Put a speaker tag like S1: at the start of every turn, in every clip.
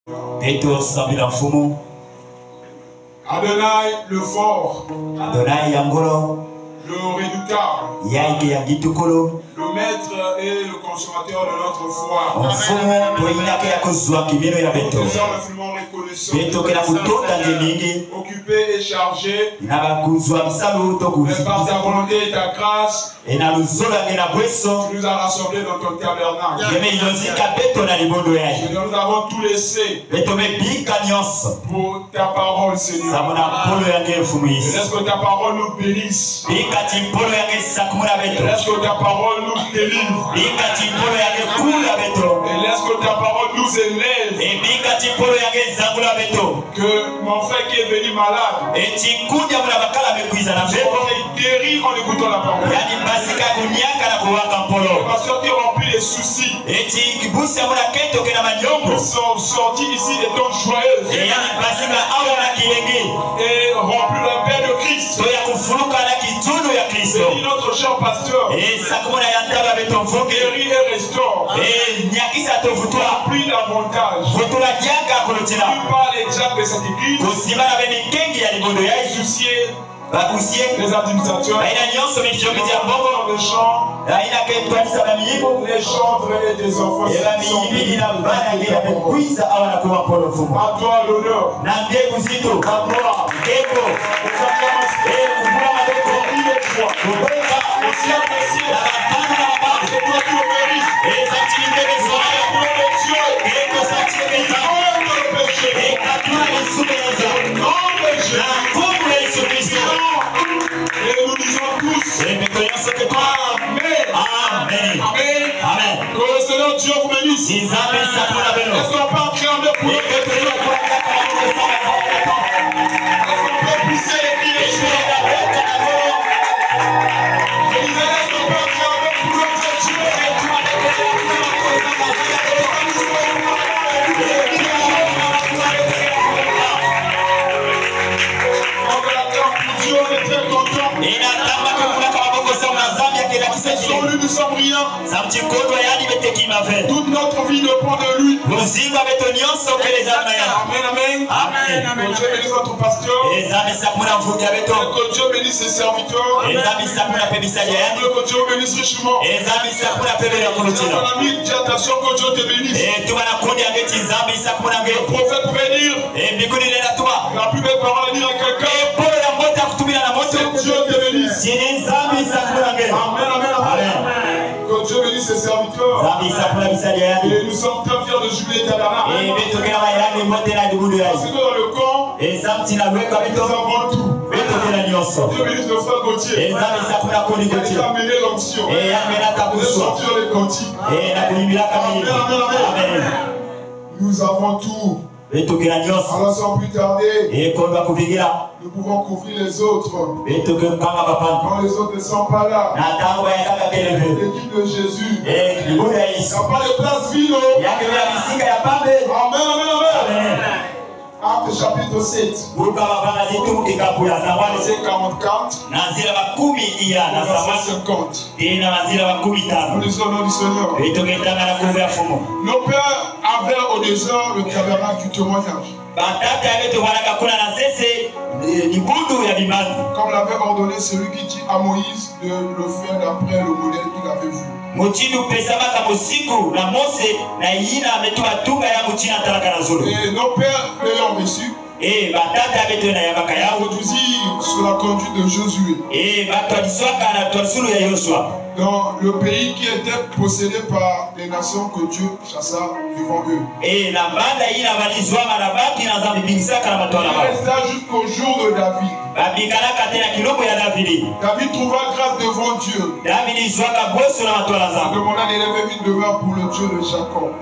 S1: Beto Sabila Fumu.
S2: Adonai le fort.
S1: Adonai Yangolo.
S2: Le redoutable.
S1: Yaike Yagitukolo.
S2: Le maître et le consommateur de notre foi. Occupé et chargé. Mais par ta volonté et ta grâce, tu nous as rassemblés dans ton tabernacle. Nous avons tout laissé pour ta parole, Seigneur. Laisse que ta parole nous bénisse. Laisse que ta parole nous délivre. Et laisse que ta parole nous élève. Que mon frère qui est venu malade soit guéri en écoutant la parole. Le pasteur qui remplit les soucis sont sortis ici étant joyeux et remplis la paix de Christ. Bénis notre cher pasteur. Guéris et restaure. Plus davantage. Plus par les diacres de cette église. Les administrateurs. Les chants. Les chantres et des enfants. À toi l'honneur. À toi. Et nous disons tous Amen. Amen. Amen. Que le Seigneur Dieu vous bénisse. Est-ce qu'on peut acclamer pour notre Dieu? Est-ce qu'on peut pousser les pieds? Est-ce qu'on peut acclamer pour notre Dieu? On est très content. Sans lui, nous sommes rien. Toute notre vie dépend de lui. Amen, amen. Amen. Que Dieu bénisse notre pasteur. Que Dieu bénisse ses serviteurs. Que Dieu bénisse richement. Mon ami, dis attention, que Dieu te bénisse. Le prophète pouvait dire la plus belle parole à dire à quelqu'un. C'est Dieu te bénisse. Amen, amen, amen. Que Dieu bénisse ses serviteurs. Et nous sommes très fiers de jubiler tabernacle. Parce que dans le camp, nous avons tout. Dieu bénisse le frère Gauthier. Il a amené l'onction. Il a sorti les cantiques. Amen. Nous avons tout. Alors sans plus tarder, nous pouvons couvrir les autres. Quand les autres ne sont pas là, l'équipe de Jésus, il n'y a pas de place vide. Amen, amen, amen. Acte chapitre 7. Verset 44. Verset 50. Nous lisons au nom du Seigneur. Nos pères avaient au désert le tabernacle du témoignage. Comme l'avait ordonné celui qui dit à Moïse de le faire d'après le modèle qu'il avait vu. Et nos pères l'ayant reçu, introduisirent sous la conduite de Josué dans le pays qui était possédé par les nations que Dieu chassa devant eux. Il resta jusqu'au jour de David. David trouva grâce devant Dieu. Il demanda d'élever une demeure pour le Dieu de Jacob.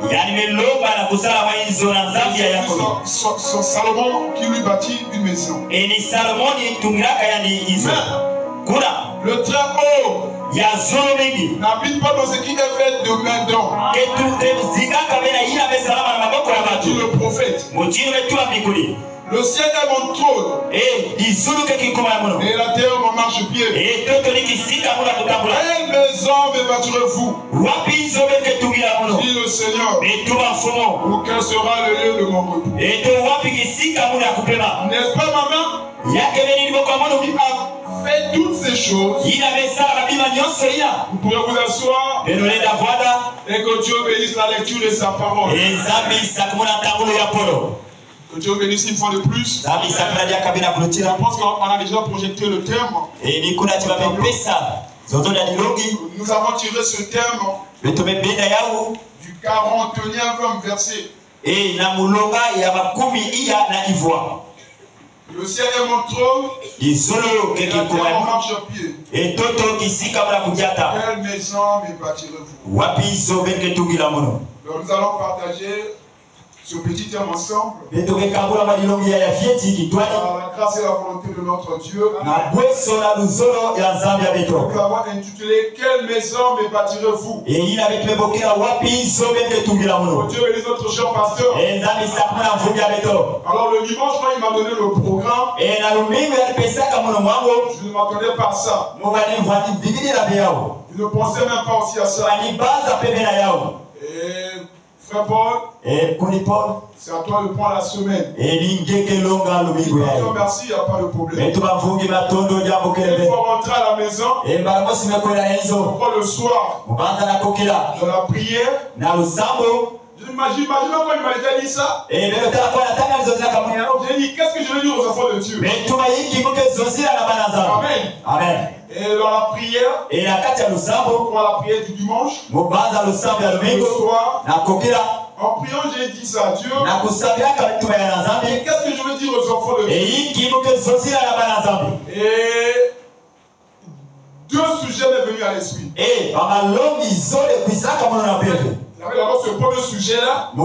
S2: Son Salomon qui lui bâtit une maison. Mais le très haut n'habite pas dans ce qui est fait de main d'homme. Dit le prophète. Le ciel est mon trône. Et la terre mon marchepied. Quelle maison me bâtirez-vous? Dit le Seigneur. Ou quel sera le lieu de mon repos? N'est-ce pas maman? Il a fait toutes ces choses. Vous pourrez vous asseoir et que Dieu bénisse la lecture de sa parole. Que Dieu bénisse une fois de plus. Je pense qu'on a déjà projeté le terme. Nous avons tiré ce terme du 41e verset. Le ciel est mon trône, et la terre mon marchepied. Quelle maison me bâtirez-vous? Donc nous allons partager ce petit terme ensemble. Par la grâce et la volonté de notre Dieu. Nous l'avons intitulé Quelle maison me bâtirez-vous? Dieu bénisse notre cher pasteur. Alors le dimanche, quand il m'a donné le programme, je ne m'attendais pas à ça. Je ne pensais même pas aussi à ça. Et frère Paul, c'est à toi de prendre la semaine. Merci, il n'y a pas de problème. Il faut rentrer à la maison. Pourquoi le soir, dans la prière, j'imagine quand il m'a déjà dit ça. J'ai dit, qu'est-ce que je vais dire aux enfants de Dieu? Amen. Amen. Et dans la prière, pour la prière du dimanche, le soir, en priant, j'ai dit ça à Dieu. Qu'est-ce que je veux dire aux enfants de Dieu? Et deux sujets m'est venu à l'esprit. D'abord ce premier sujet là. Et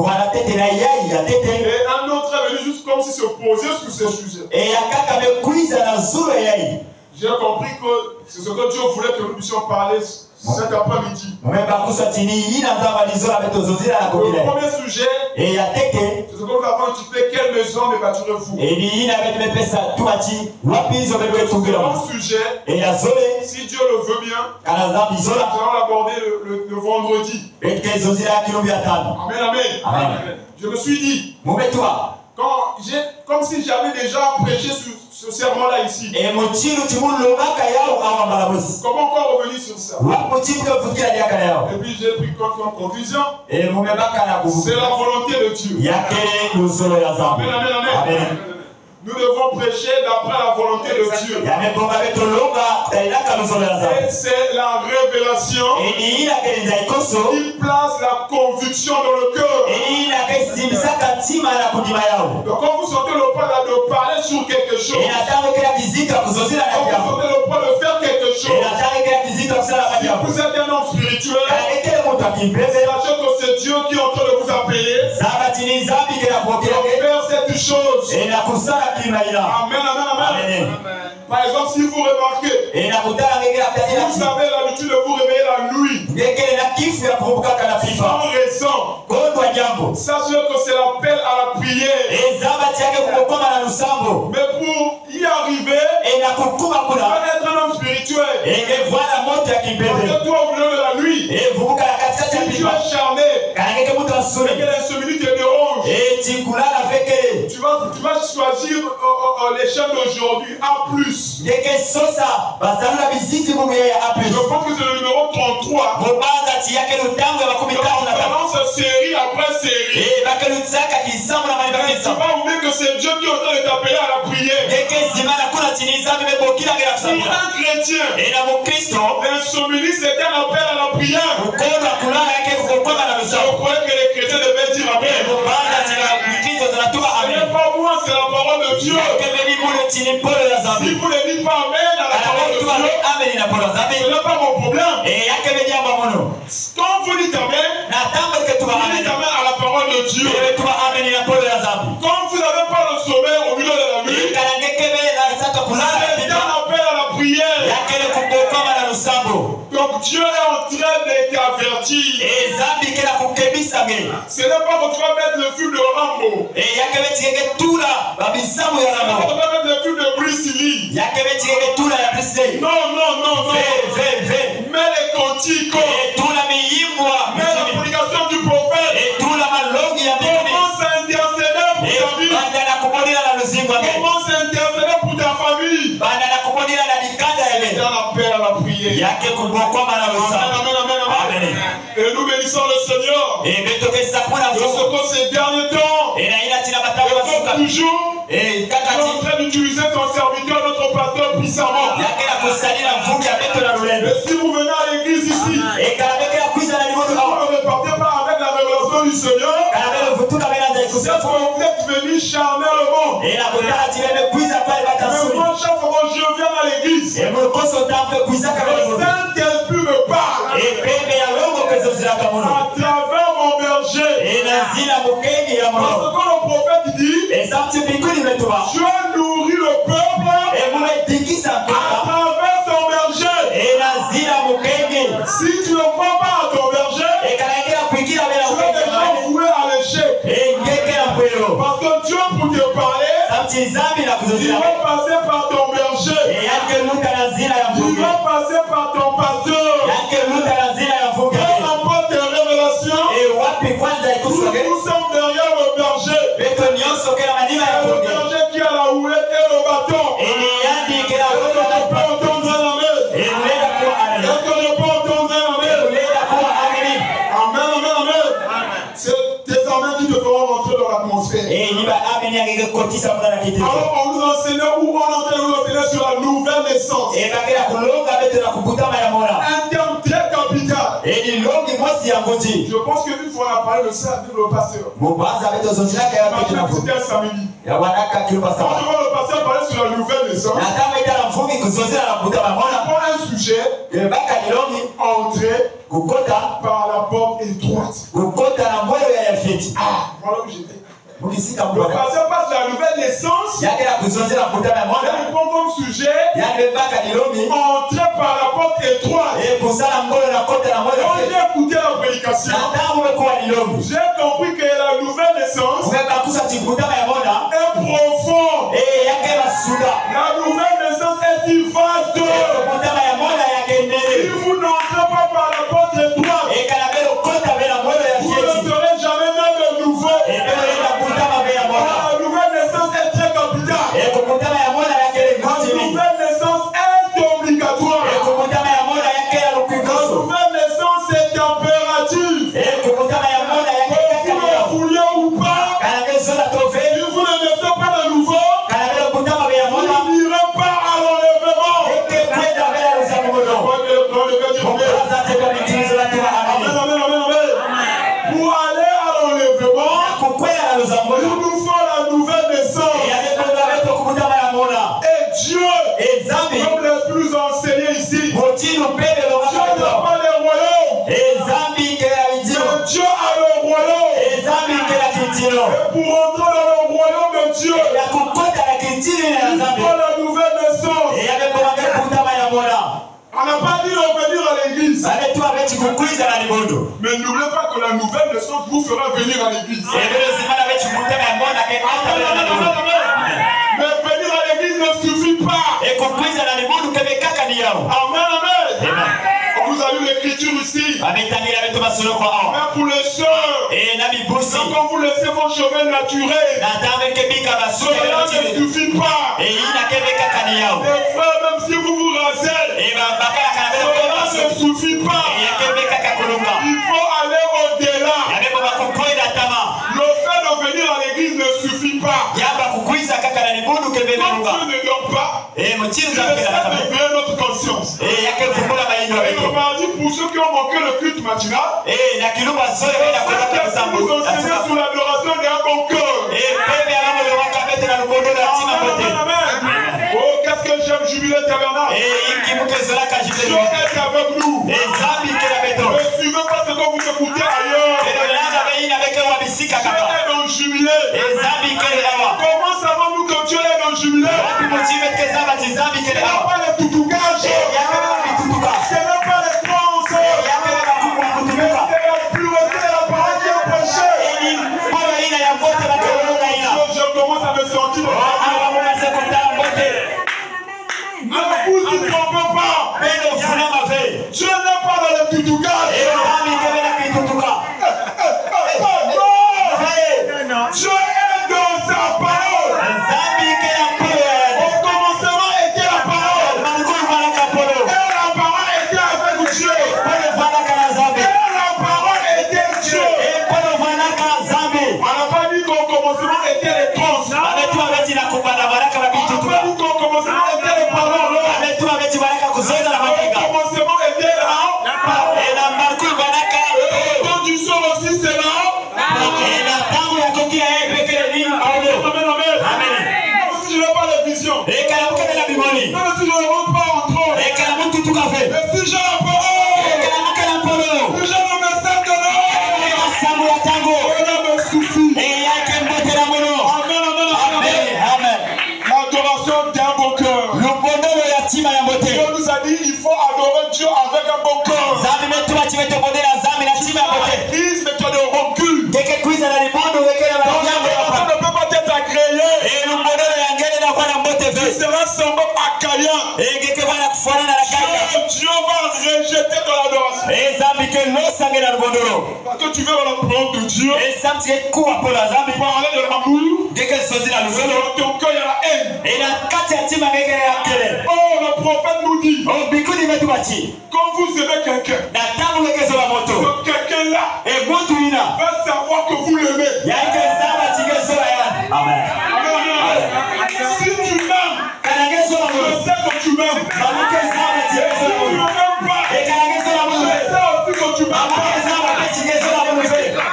S2: un autre est venu juste comme si se posait sur ce sujet. J'ai compris que c'est ce que Dieu voulait que nous puissions parler cet après-midi. Le premier sujet, c'est ce que nous avons intitulé Quelle maison me bâtirez-vous? Le second sujet, si Dieu le veut bien, nous allons l'aborder le vendredi. Amen, amen. Je me suis dit, comme si j'avais déjà prêché sur ce serment-là ici. Comment encore revenir sur ça? Et puis j'ai pris comme conclusion, c'est la volonté de Dieu. Amen, amen, amen. Nous devons prêcher d'après la volonté de Dieu. Et c'est la révélation qui place la conviction dans le cœur. Donc quand vous sentez le point de parler sur quelque chose, quand vous sentez le point de faire quelque chose, si vous êtes un homme spirituel, sachez que c'est Dieu qui est en train de vous appeler pour faire cette chose. Amen, amen, amen. Par exemple, si vous remarquez, vous avez l'habitude de vous réveiller la nuit sans raison. Sachez que c'est l'appel à la prière. Mais pour y arriver, il faut être un homme spirituel. Parce que toi, au milieu de la nuit, si tu es charmé, et que l'insomnie te dérange, tu vas choisir les chaînes d'aujourd'hui A+. Je pense que c'est le numéro 33. On série après série. Tu vas oublier que c'est Dieu qui est en train de t'appeler à la prière. Pour un chrétien, l'insomnie c'est un appel à la prière. Je croyais que les chrétiens devaient dire Amen. Ce n'est pas moi, c'est la parole de Dieu. Si vous ne dites pas Amen à la parole de Dieu, ce n'est pas mon problème. Quand vous dites Amen, vous dites Amen à la parole de Dieu. Quand vous n'avez pas le sommeil au milieu de la nuit, c'est un appel à la prière. Donc Dieu est en train de t'avertir. Ce n'est pas que tu vas mettre le film de Rambo. Tu vas mettre le film de Bruce Lee. Non. Mets les cantiques. Mets la prédication du prophète. Commence à intercéder pour ta vie. Commence à intercéder pour ta famille. Dans la paix, à la prière. Amen. Et nous bénissons le Seigneur. De ce que ces derniers temps, toujours, tu es en train d'utiliser ton serviteur, notre pasteur, puissamment. Et si vous venez à l'église ici, vous ne repartez pas avec la révélation du Seigneur. C'est que vous êtes venus charnellement. Mais moi, chaque fois que je viens à l'église, le Saint-Esprit me parle à travers mon berger. Parce que le prophète dit, Dieu nourrit le peuple à travers son berger. Si tu ne crois pas à ton berger, tu es déjà voué à l'échec. Parce que Dieu, pour te parler, il va passer par ton berger. Il va passer par ton pasteur. Peu importe tes révélations, nous sommes derrière le berger. C'est le berger qui a la houlette et le bâton. Est-ce que je peux entendre un amen? Est-ce que je peux entendre un amen? Amen. C'est tes amens qui te feront rentrer dans l'atmosphère. Alors on nous enseignait où on est en train de nous enseigner sur la nouvelle naissance. Un terme très capital. Je pense qu'une fois on a parlé de ça avec le pasteur. C'était un samedi. Quand je vois le pasteur parler sur la nouvelle naissance, on prend un sujet, entrer par la porte étroite. Voilà où j'étais. Le pasteur passe de la nouvelle naissance. Il prend comme sujet entrer par la porte étroite. Quand j'ai écouté la prédication, j'ai compris que la nouvelle naissance est profonde. La nouvelle naissance est si vaste. Si vous n'entrez pas par la porte étroite, vous ne serez jamais né de nouveau. La nouvelle naissance est très capitale. La nouvelle naissance est obligatoire. La nouvelle naissance est impérative. Que vous le vouliez ou pas, si vous ne naissez pas de nouveau, vous n'irez pas à l'enlèvement. Pour aller à l'enlèvement, il nous faut la nouvelle naissance. Et Dieu, comme l'Esprit nous a enseigné ici, Dieu n'a pas les royaumes, mais Dieu a le royaume. Et pour entrer dans le royaume de Dieu, il faut la nouvelle naissance. On n'a pas dit de venir à l'église. Mais n'oubliez pas que la nouvelle naissance vous fera venir à l'église. Mais venir à l'église ne suffit pas. Amen. On vous a lu l'écriture ici. Mais pour les sœurs, quand vous laissez vos cheveux naturels, cela ne suffit pas. Les frères, même si vous vous rasez, cela ne suffit pas. Il faut aller au-delà. Le fait de venir à l'église ne suffit pas. Quand Dieu ne dort pas, il essaie d'éveiller notre conscience. Et on m'a dit pour ceux qui ont manqué le culte matinal, c'est ça qui nous enseigne sur l'adoration d'un bon cœur. Oh, qu'est-ce que j'aime jubiler tabernacle. Dieu est avec nous. Ne suivez pas ce que vous écoutez ailleurs. Dieu est dans jubilé. Comment savons-nous que Dieu est dans jubilé? Ce n'est pas les toutougages. Ce n'est pas les trans. commencement était les trans. Après tout commencement était les paroles. Commencement était là. Et quand tu sors aussi c'est là. Amen. Si je n'ai pas de vision. Même si je ne rentre pas en trône. Mais si j'ai la parole. Si j'ai le message de l'homme. Cela me suffit. Amen. L'adoration d'un bon cœur. Dieu nous a dit il faut adorer Dieu avec un bon cœur. L'église mais tu as de rancune. Ne peut pas être agréé. Tu seras semblable à Caïn. Dieu va rejeter ton adoration. Parce que tu veux la parole de Dieu. Parler de l'amour. Dans ton cœur il y a la haine. Oh, le prophète nous dit. Quand vous aimez quelqu'un, ce quelqu'un-là va savoir que vous l'aimez.
S1: Amen.
S2: Si tu m'aimes, je sais que tu m'aimes. Si tu ne m'aimes pas, je sais aussi que tu m'aimes pas.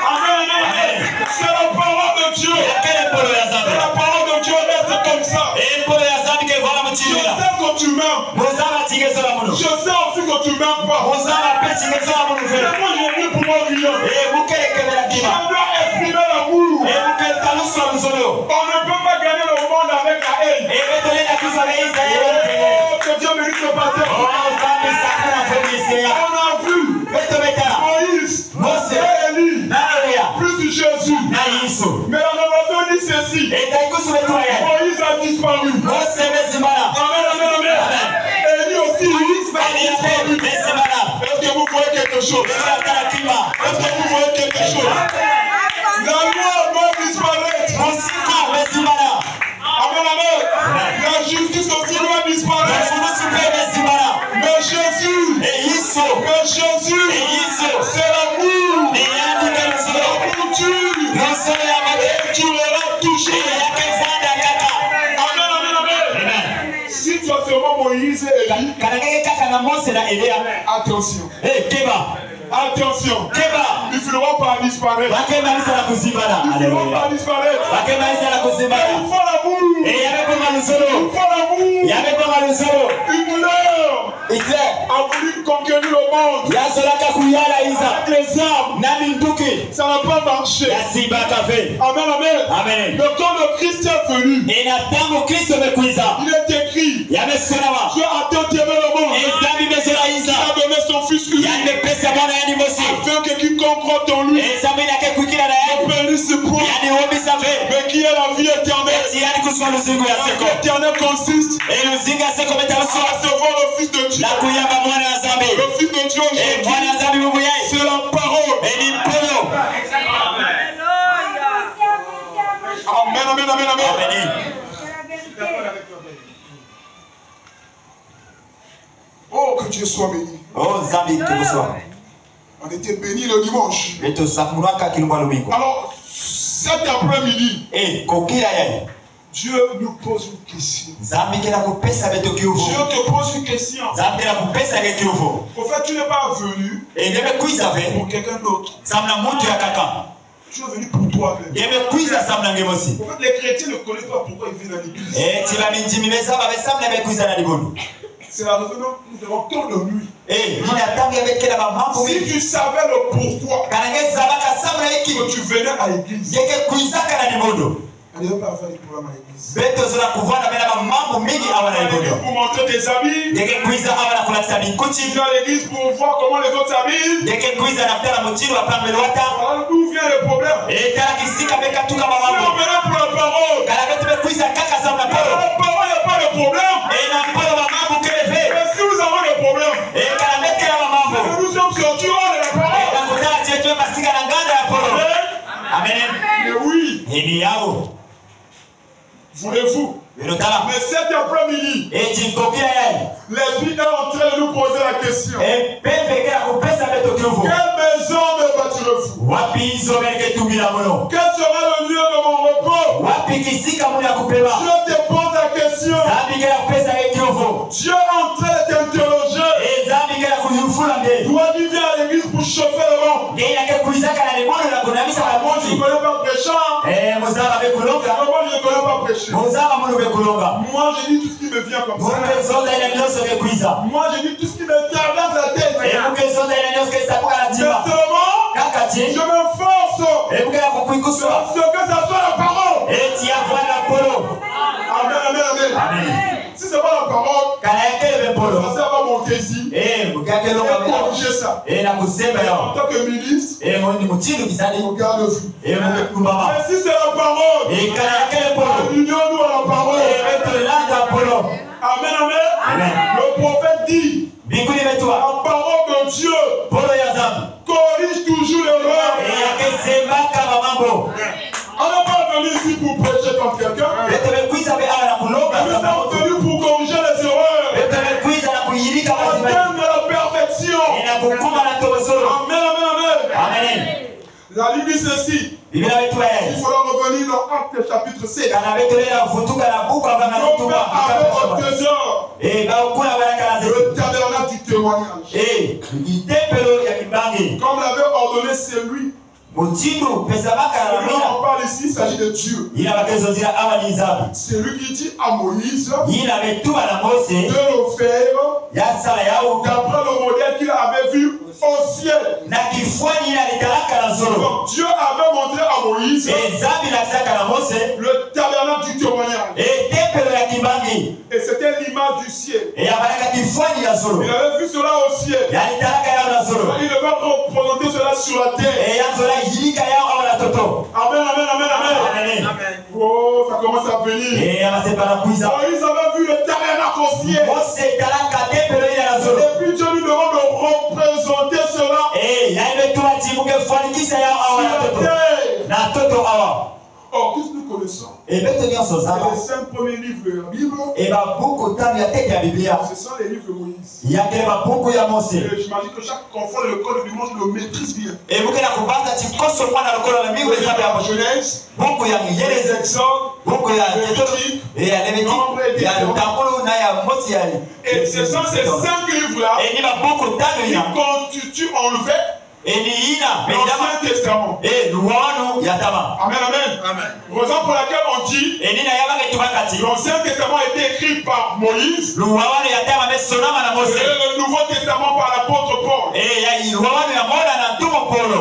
S2: Amen. C'est la parole de Dieu. Et la parole de Dieu reste comme ça. Je sais que tu m'aimes. Je sais aussi que tu m'aimes pas. Mais moi je vis pour moi rien. Je dois exprimer l'amour. On ne peut pas gagner le monde avec la haine. Oh, que Dieu mérite le baptême. On a vu Moïse, Élie, plus Jésus. Mais la révélation dit ceci. Moïse a disparu. Amen. Élie aussi a disparu. Est-ce que vous voyez quelque chose? Est-ce que vous voyez quelque chose? La loi doit disparaître. Amen. La justice aussi doit disparaître. Mais Jésus, c'est l'amour. L'amour tue. Tu l'auras touché. Amen. Si tu as seulement Moïse et Élie, attention. Attention, ils ne finiront pas disparaître. Ils ne finiront pas disparaître. Il faut l'amour. Hitler a voulu conquérir le monde avec les armes. Ça n'a pas marché. Amen. Mais quand le Christ est venu, il est écrit Dieu a tant aimé le monde. Il a donné son fils unique. Afin que quiconque croit en lui ne périsse point, mais qui est la vie éternelle. La vie éternelle consiste à recevoir le Fils de Dieu. Le Fils de Dieu, c'est la parole. Amen. Oh, que Dieu soit béni. On était béni le dimanche. Alors, cet après-midi, Dieu nous pose une question. Dieu te pose une question. Prophète, tu n'es pas venu pour quelqu'un d'autre. Tu es venu pour toi-même. Prophète, les chrétiens ne connaissent pas pourquoi ils viennent à l'église. C'est la raison dont nous avons tant de nuit. Si tu savais le pourquoi que tu venais à l'église, elle ne devait pas faire des problèmes à l'église. Pour montrer tes amis, tu viens à l'église pour voir comment les autres s'habillent. Voilà d'où vient le problème. Si on venait pour la parole, la parole, il n'y a pas de problème. Mais si nous avons des problèmes, nous sommes sortis hors de la parole. Mais oui. Voulez-vous Mais cet après-midi, l'Esprit est en train de nous poser la question. Quelle maison me bâtirez-vous? Quel sera le lieu de mon repos? Je te pose la question. Dieu est en train de t'interroger. Toi qui viens à l'église pour chauffer le monde. Moi je ne connais pas prêcher. Moi je ne connais pas prêcher. Moi je dis tout ce qui me vient comme ça. Moi je dis tout ce qui me traverse la tête. Mais seulement je m'efforce ce que ça soit la parole. Amen, amen, amen. Si ce n'est pas la parole, ça va monter ici et corriger ça. En tant que ministre, regarde-vous. Mais si c'est la parole, unions-nous à la parole. Amen, amen. Le prophète dit, la parole de Dieu corrige toujours l'erreur. On n'est pas venu ici pour prêcher contre quelqu'un. On est venu pour corriger les erreurs. Atteindre la perfection. Amen, amen, amen. La Bible dit ceci. Il faudra revenir dans Actes chapitre 7. Le tabernacle du témoignage. Comme l'avait ordonné celui. On parle ici, il s'agit de Dieu. C'est lui qui dit à Moïse de le faire d'après le modèle qu'il avait vu au ciel. Donc Dieu avait montré à Moïse le tabernacle du témoignage. Et c'était l'image du ciel. Il avait vu cela au ciel. Il devait représenter cela sur la terre. Amen, amen, amen, amen. Oh, ça commence à venir. Moïse avait vu le tabernacle au ciel. Et puis Dieu lui demande de représenter cela sur la terre. Or, tous nous connaissons. Les 5 premiers livres de la Bible, ce sont les livres de Moïse. J'imagine que chaque enfant de l'école du monde le maîtrise bien. La Genèse, les Exodes, les et ce sont ces 5 livres-là qui constituent en fait l'Ancien Testament. Amen, amen. Raison pour laquelle on dit l'Ancien Testament a été écrit par Moïse et le Nouveau Testament par l'apôtre Paul.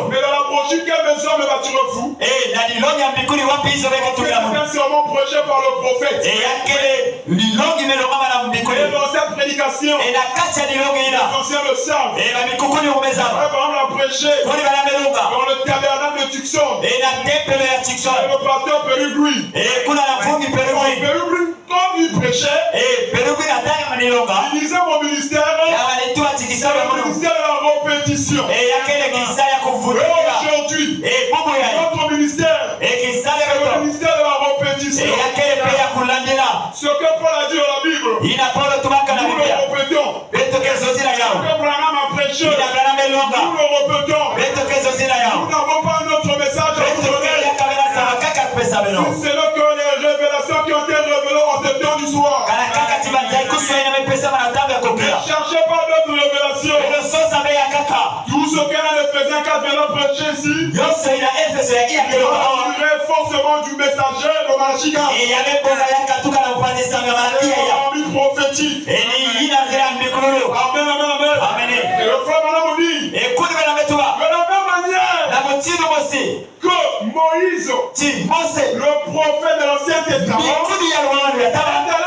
S2: Mais dans la brochure, quelle maison me bâtirez-vous? C'est un sermon prêché par le prophète. Et dans cette prédication, les anciens le savent. Abraham l'a prêché dans le tabernacle de Tucson. Et le pasteur Pérugui. Pérugui, comme il prêchait, il disait mon ministère, le ministère de la répétition. Et aujourd'hui, notre ministère, c'est le ministère de la répétition. Ce que Paul a dit dans la Bible, nous le répétons. Ce que Branham a prêché, nous le répétons. Nous n'avons pas notre message à vous donner. C'est que les révélations qui ont été révélées en ce temps du soir. Ne cherchez pas d'autres révélations. Tout ce qu'un Éphésiens 4 vient de prêcher ici, forcément du messager de Malachie. Prophétique. Amen, amen, amen. Et le frère Madame dit, de la même manière que Moïse, le prophète de l'Ancien Testament, est allé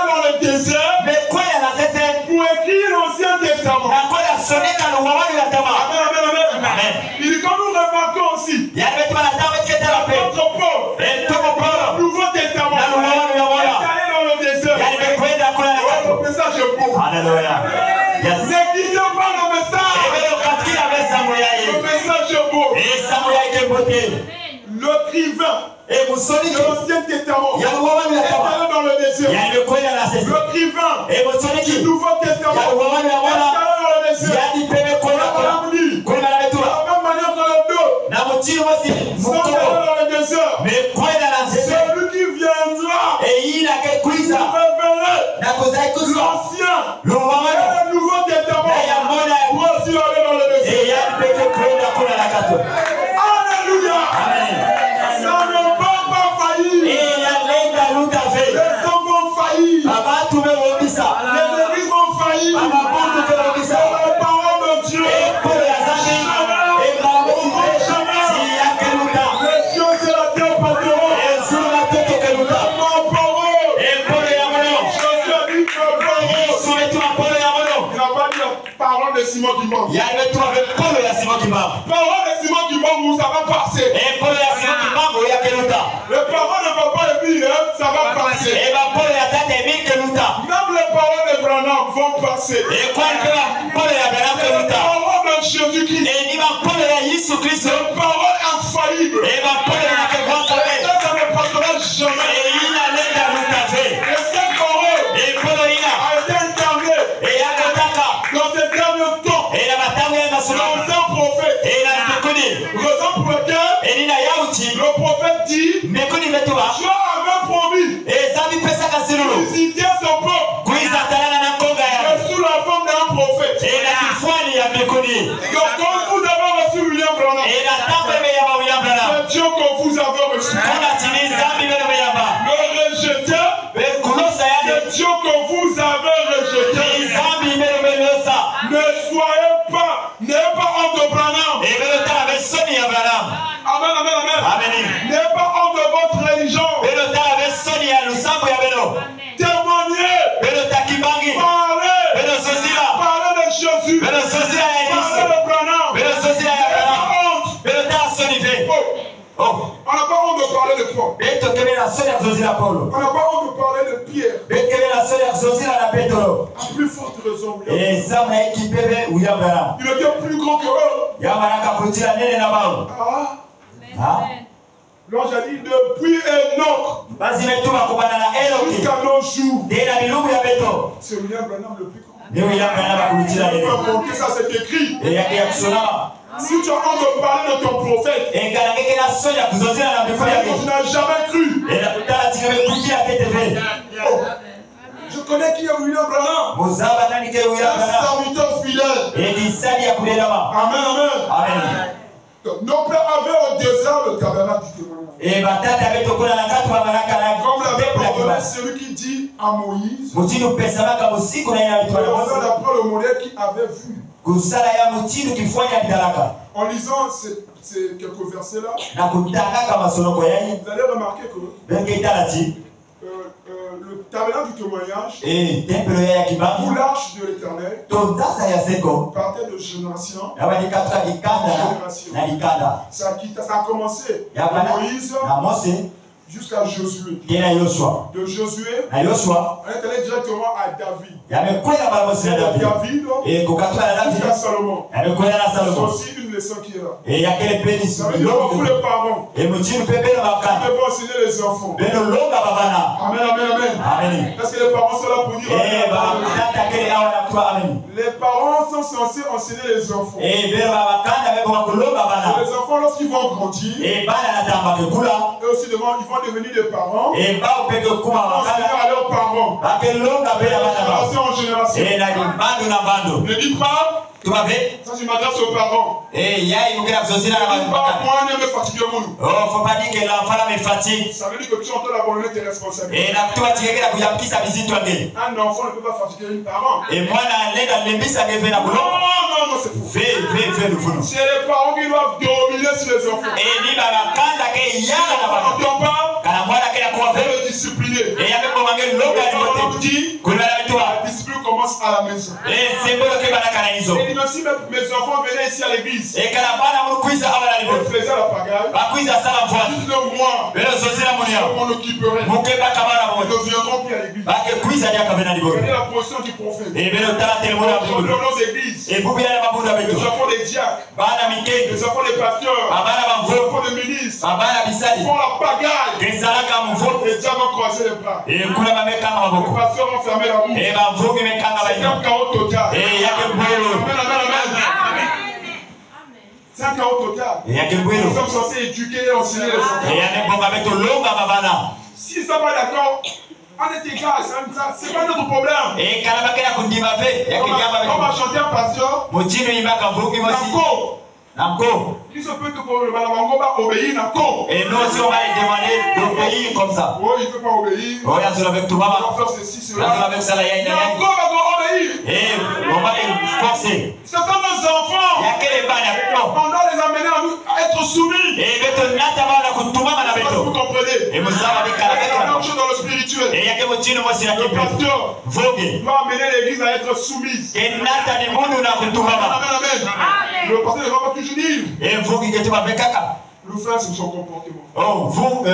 S2: dans le désert pour écrire l'Ancien Testament. Amen, amen, amen. Il dit, quand nous remarquons aussi, l'apôtre Paul, le Nouveau Testament, est allé dans le désert. Le message est beau.
S3: Alléluia.
S2: N'égligez pas le message. Le message est beau. L'écrivain de l'Ancien Testament est allé dans le désert. l'ancien et le nouveau testament pour aussi aller dans le désert. Alléluia. Ça ne va pas faillir. Les hommes vont faillir. Les églises vont faillir. C'est la parole de Dieu. Les cieux et la terre passeront. Parole de Simon Kimbangu. Parole de Simon Kimbangu, ça va passer. Le parole de papa et puis, ça va passer. Même les paroles de Branham vont passer. Les paroles de Jésus-Christ. Les paroles infaillibles. Ça ne passera jamais. Et cette parole a été incarnée dans ces derniers temps. L'ancien prophète. Raison pour laquelle le prophète dit Dieu avait promis visiter son peuple. Et sous la forme d'un prophète. Donc quand vous avez reçu William Branham, c'est Dieu que vous avez reçu. Ne rejetez, c'est Dieu que vous avez rejeté. Ne soyez pas, n'ayez pas honte de Branham. Amen, amen, amen. N'ayez pas honte de votre religion. Témoignez. Parlez de Jésus. Parlez de Branham. On n'a pas honte de parler de Paul. On n'a pas honte de parler de Pierre. À plus forte raison, William. Il était plus grand que eux. L'ange a dit depuis Enoch jusqu'à nos jours. C'est William Branham le plus grand. Ça c'est écrit. Si tu as honte de parler de ton prophète, tu n'as jamais cru. Je connais qui est William Branham. Un serviteur fidèle. Amen, amen. Nos pères avaient au désert le tabernacle du témoignage. Comme l'avait ordonné celui qui dit à Moïse, on va d'après le modèle qu'il avait vu. En lisant ces quelques versets-là, vous allez remarquer que le tabernacle du témoignage ou l'arche de l'Éternel partait de génération en génération. Ça a commencé de Moïse jusqu'à Josué. De Josué, on est allé directement à David. David jusqu'à Salomon. C'est aussi une leçon qui est là. Ça veut dire pour les parents, ils devaient enseigner les enfants. Amen, amen, amen. Parce que les parents sont là pour dire les parents sont censés enseigner les enfants. Les enfants, lorsqu'ils vont grandir, eux aussi ils vont devenir des parents. Ils vont enseigner à leurs parents. Génération en génération. Ne dis pas. Ça, je m'adresse aux parents. Moi, ne me fatigue mon.
S3: Faut pas dire que l'enfant me fatigue.
S2: Ça veut dire que tu es en train d'abandonner tes responsabilités. Un enfant ne peut pas fatiguer un parent. Non, c'est faux. C'est les parents qui doivent dominer sur les enfants. Il faut le discipliner. La discipline commence à la maison. Et si mes enfants venaient ici à l'église, ils faisaient la pagaille, juste le mois, je m'en occuperai. Ils ne viendront plus à l'église. Regardez la position du prophète. Dans nos églises, les enfants des diacres, les enfants des pasteurs, les enfants des ministres, font la pagaille. Les diacres vont croiser les bras. Les pasteurs vont fermer la bouche. C'est un chaos total. C'est un chaos total. Nous sommes censés éduquer et enseigner les enfants. S'ils ne sont pas d'accord, On est égal, c'est pas notre problème.
S3: Et quand
S2: on va chanter un pasteur. Il se peut que le Malabango va obéir à Nako.
S3: Et nous aussi on va lui demander d'obéir comme ça.
S2: Oh, il ne peut pas obéir.
S3: Oh, il y a avec tout maman.
S2: On va faire ceci, cela.
S3: Nako
S2: va obéir.
S3: Et on va les forcer.
S2: Ce sont nos enfants. On doit les amener à être soumis.
S3: Et vous
S2: comprenez.
S3: Et vous savez
S2: la même chose dans le spirituel.
S3: Et
S2: le pasteur doit amener l'église à être soumise.
S3: Amen.
S2: Le pasteur ne va pas toujours dire.
S3: Et vous qui êtes avec Kaka.
S2: Le frère, c'est son comportement.
S3: Oh, vous, si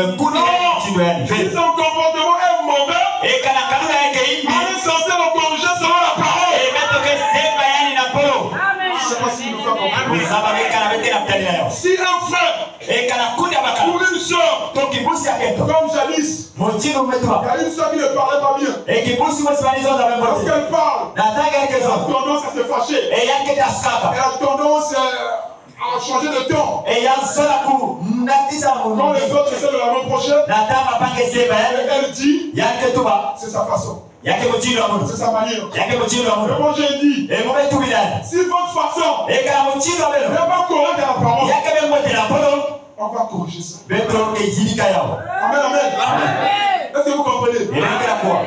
S2: son comportement est mauvais,
S3: on
S2: est censé le corriger selon la parole. Je ne sais pas si nous faisons comprendre. Si un frère ou une soeur, comme jadis, il y a une soeur qui ne parlait pas bien. Lorsqu'elle parle, elle a tendance à se fâcher. Elle a tendance à changer de ton. Quand les autres essaient de la reprocher, elle dit, c'est sa façon. C'est sa manière. Mais moi j'ai dit, si votre façon n'est pas correcte à la parole, on va corriger ça. Amen, amen. Est-ce que vous comprenez?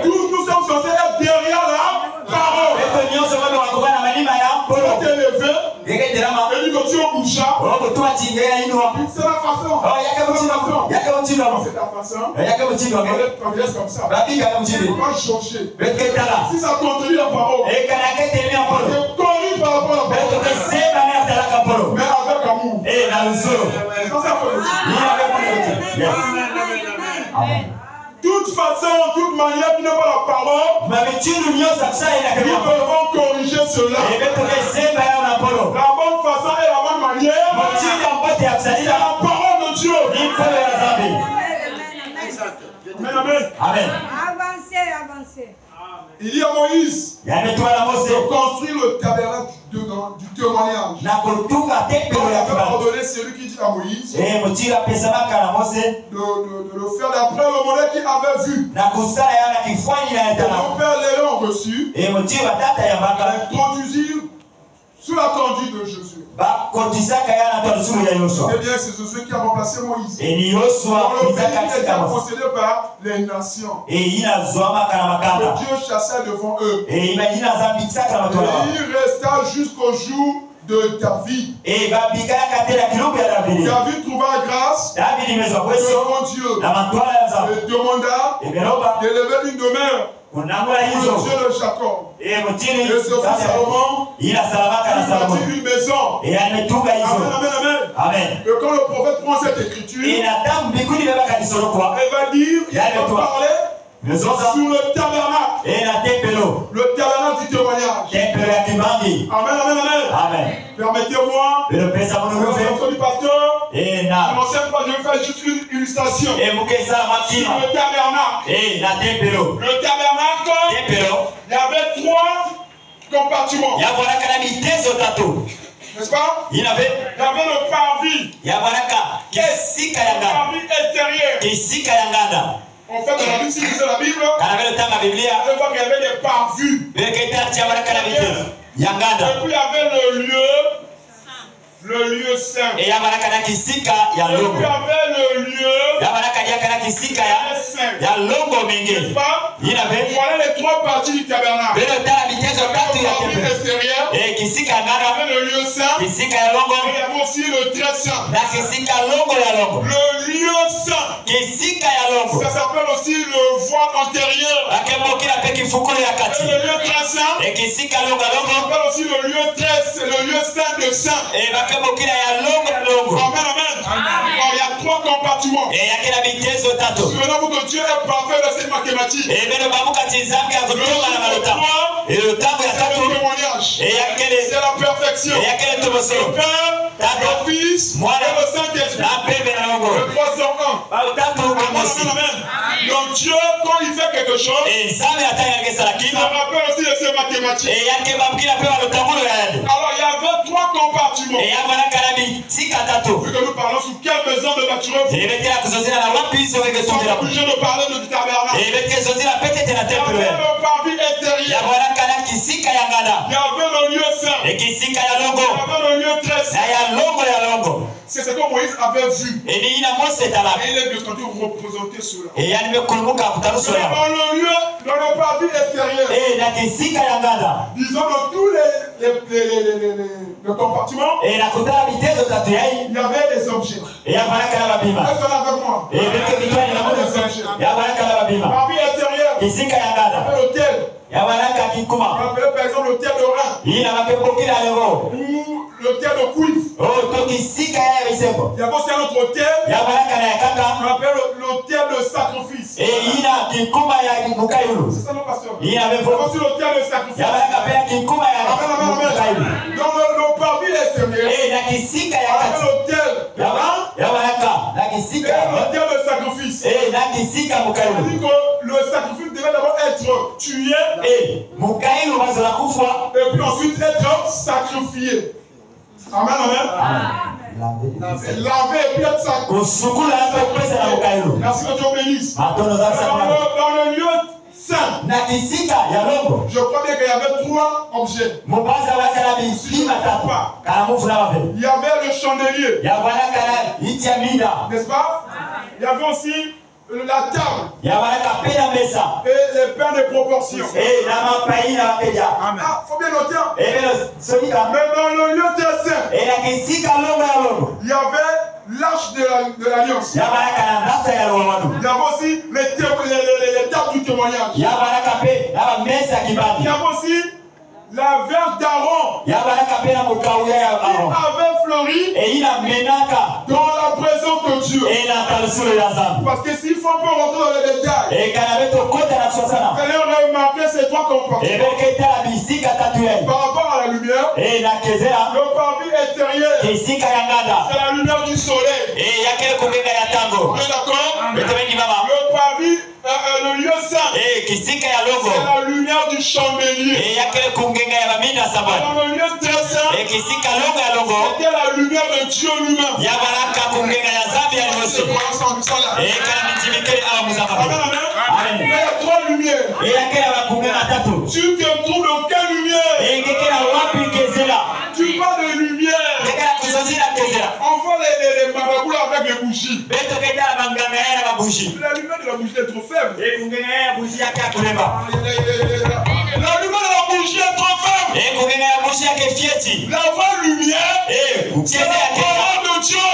S2: Nous sommes censés être derrière la parole. Pour t'élever, et dit que tu es au boucha, c'est la façon. C'est ta façon. On laisse comme ça. On va changer. Si ça contredit la parole, on corrige par rapport à la parole. Mais avec amour. C'est comme ça qu'il faut. Toute façon, toute manière qui n'est pas la parole, nous devons corriger cela. La bonne façon et la bonne manière, c'est la parole de Dieu. Amen, amen.
S4: Avancez.
S2: Il dit à Moïse de construire le tabernacle du témoignage. On avait ordonné celui qui dit à Moïse de le faire d'après le modèle qu'il avait vu. Mon père l'ayant reçu, l'introduisir sous la conduite de Josué. Eh bien, c'est Josué qui a remplacé Moïse. Dans le pays qui était possédé par les nations. Que Dieu chassait devant eux. Et il resta jusqu'au jour de David. David trouva grâce devant Dieu. Il demanda d'élever une demeure pour le Dieu de Jacob. Et ce fils Salomon, il a bâti une maison. Amen, amen. Et quand le prophète prend cette écriture, il va dire, il va parler sur le tabernacle. Le tabernacle du témoignage. Amen, amen. Permettez-moi, le du pasteur, je n'enseigne pas, je vais faire juste une illustration. Sur le tabernacle. Le tabernacle, il y avait 3 compartiments. N'est-ce pas? Il y avait le parvis. Le parvis extérieur. En fait, dans la Bible, si vous lisez la Bible, vous allez voir qu'il y avait des parvis. Et puis il y avait le lieu saint. Et puis il y avait le lieu saint. Voilà les 3 parties du tabernacle. Le parvis extérieur, il y avait le lieu saint, et il y avait aussi le très saint. Le lieu saint, ça s'appelle aussi le voile antérieur. Et le lieu très saint, ça s'appelle aussi le lieu saint de saint. Amen, amen. Alors, il y a 3 compartiments. Souvenez-vous que Dieu est parfait dans cette mathématique. Le témoignage. C'est la perfection. Le Père, le Fils et le Saint-Esprit. Le 301. Amen. Donc Dieu, quand il fait quelque chose, ça rappelle aussi de ces mathématiques. Alors il y avait 3 compartiments. Vu que nous parlons sur quelle maison de bâtiment, nous sommes obligés de parler du tabernacle. le parvis extérieur. Il y avait le lieu saint. Il y avait le lieu très saint. C'est ce que Moïse avait vu. Et il est descendu représenter cela. Dans le lieu, dans le parvis extérieur, disons dans tous les compartiments, il y avait des objets. Est-ce qu'on est avec moi? Il y avait des objets. Parvis extérieur, il y avait l'hôtel. On appelait par exemple l'hôtel de rein. Ou l'hôtel de cuivre. Il y avait aussi un autre hôtel. On appelle l'hôtel de sacrifice. C'est ça non, pasteur? Il y avait aussi l'hôtel de sacrifice. Dans le parvis extérieur, il y avait l'hôtel de rein et l'hôtel de sacrifice. On dit que le sacrifice devait d'abord être tué et puis ensuite être sacrifié. Amen, amen. Laver et puis être sacrifié. Merci que Dieu bénisse. Dans le lieu saint, je crois bien qu'il y avait 3 objets. Il y avait le chandelier, n'est-ce pas? Il y avait aussi la table et les pains de proportion. Amen. Ah, faut bien noter. Mais dans le lieu très saint, il y avait l'arche de l'alliance. Il y avait aussi les tables du témoignage. Il y avait aussi la verge d'Aaron qui avait fleuri dans la présence de Dieu. Parce que s'il faut un peu rentrer dans les détails, vous allez remarquer ces 3 comportements. Par rapport à la lumière, le parvis extérieur, c'est la lumière du soleil. On est d'accord? Le parvis, le lieu saint, c'est la lumière du chandelier. Dans le lieu très saint, c'était la lumière de Dieu lui-même. Il y a 3 lumières. Tu te trouves dans quelle lumière? Tu parles de lumière. On voit les marabouts avec les bougies. La lumière de la bougie est trop faible. La lumière de la bougie est trop faible. La vraie lumière, c'est la parole de Dieu.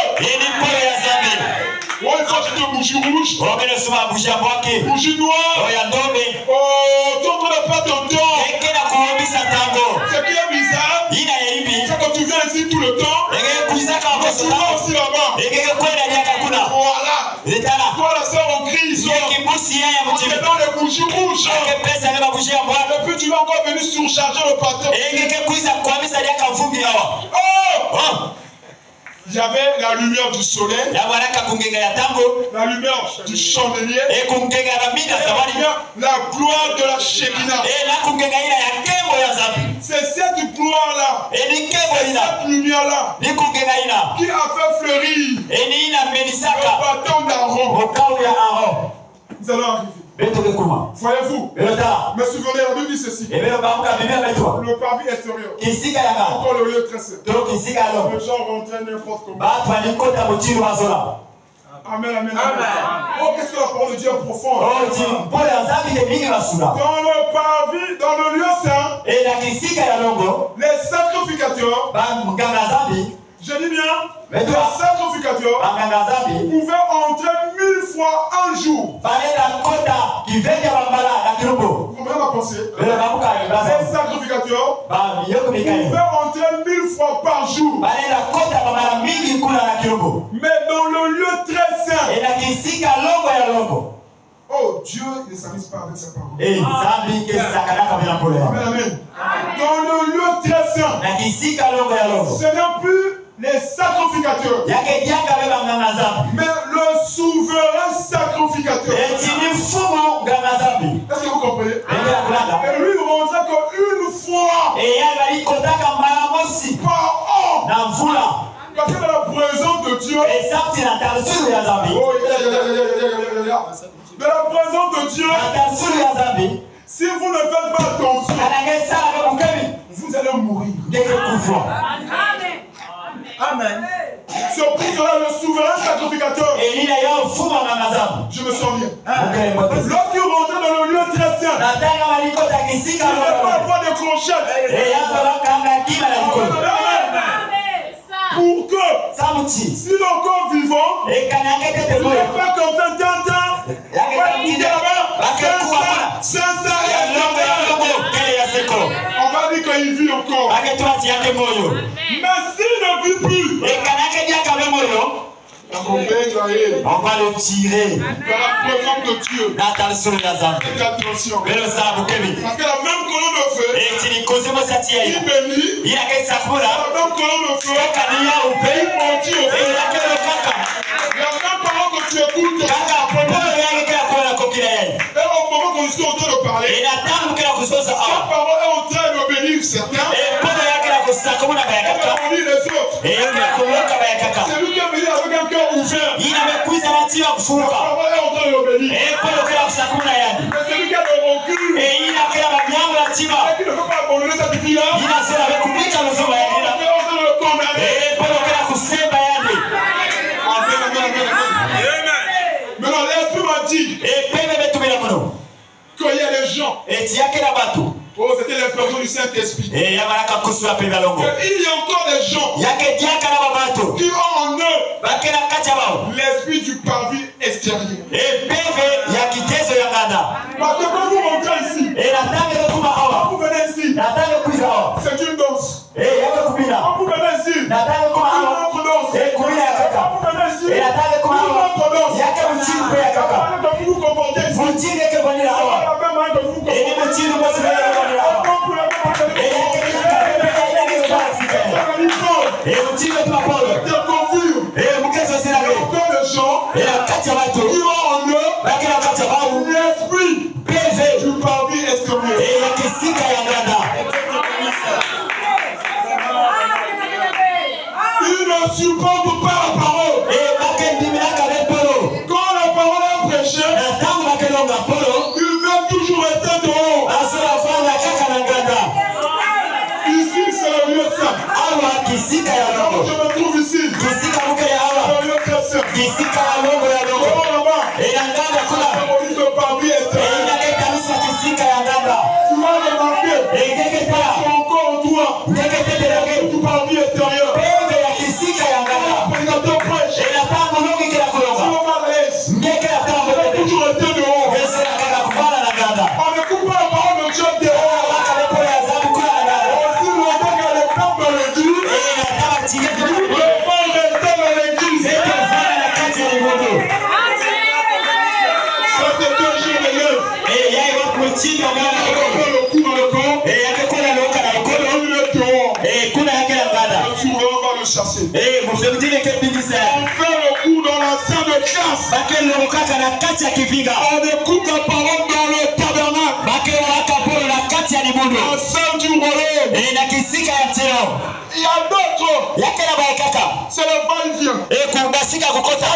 S2: Oh, il faut acheter une bougie rouge, bougie noire. Oh, tu es en train de perdre ton temps. Ce qui est bizarre, c'est que tu viens ici tout le temps, mais tu vas aussi là-bas. Voilà. Toi, la sœur en crise, tu es dans les bougies rouges. Et puis tu vas encore venir surcharger le pâté. Oh! Il y avait la lumière du soleil, la lumière du chandelier, et la gloire de la Shekinah. C'est cette gloire-là, cette lumière-là, qui a fait fleurir le bâton d'Aaron. Nous allons arriver. Voyez-vous, mais souvenez, la Bible dit ceci. Le parvis extérieur, encore le lieu très saint. Les gens rentraient n'importe comment. Amen, amen, amen. Oh, qu'est-ce que la parole de Dieu est profonde. Dans le parvis, dans le lieu saint, les sacrificateurs, je dis bien, les sacrificateurs pouvaient entrer 1000 fois un jour. Vous comprenez ma pensée? Les sacrificateurs pouvaient entrer 1000 fois par jour. Mais dans le lieu très saint, oh, Dieu ne s'amuse pas avec sa parole. Amen, amen. Dans le lieu très saint, ce n'est plus les sacrificateurs, mais le souverain sacrificateur. Est-ce que vous comprenez? Et lui, il rentrait qu'une fois par an. Parce que dans la présence de Dieu, Dieu.
S1: Oh,
S2: De la présence de Dieu. Si vous ne faites pas attention, vous allez mourir.
S4: Amen.
S2: C'est pour cela le souverain sacrificateur. Je me sens bien. Lorsqu'il rentre dans le lieu très saint, il ne va pas avoir de clochettes. Pour que, s'il est encore vivant, il ne va pas comme ça, on va dire qu'il vit encore. Mais s'il ne vit plus,
S1: on va le tirer.
S2: Dans la présence de Dieu. Faites attention. Parce que la même colonne de feu, il bénit. La même colonne de feu, il maudit au feu. La même parole que tu écoutes. Et au moment qu'on est en train de parler, cette parole est en train de bénir certains. Et de bénir les autres. C'est lui qui a béni avec un cœur ouvert. La parole est en train de bénir. Mais c'est lui qui a de recul. Et qui ne peut pas abandonner cette fille-là. On est en train de le condamner. Maintenant, l'esprit m'a dit qu'il y a des gens. Oh, c'était l'expression du Saint-Esprit. Il y a encore des gens qui ont en eux l'esprit du parvis extérieur. Parce que quand vous rentrez ici, quand vous venez ici, c'est une danse. Quand vous venez ici, une autre danse. Quand vous venez ici, une autre danse. Quand vous vous comportez ici, c'est la même manière que vous vous comportez. Il ne supporte pas la parole. Quand la parole est prêchée, il veut toujours rester dehors. Ici, c'est le lieu saint. Quand je me trouve ici, c'est le lieu très saint. Le parvis est très. Tu vas remarquer, ton corps en toi, du parvis extérieur. Le prédicateur prêche. Tu vas mal à l'aise. Il va toujours rester dehors. On ne coupe pas la parole de Dieu dehors. Aussi longtemps qu'il y a des femmes dans l'église, le pas rester dans l'église. Ça c'est deux jours de l'œuvre. On fait le coup dans le corps. On le dehors. Souvent on va le chasser. On fait le coup dans la salle de classe. On écoute la parole dans le tabernacle. La salle du royaume. Il y a d'autres. C'est le va-et-vient.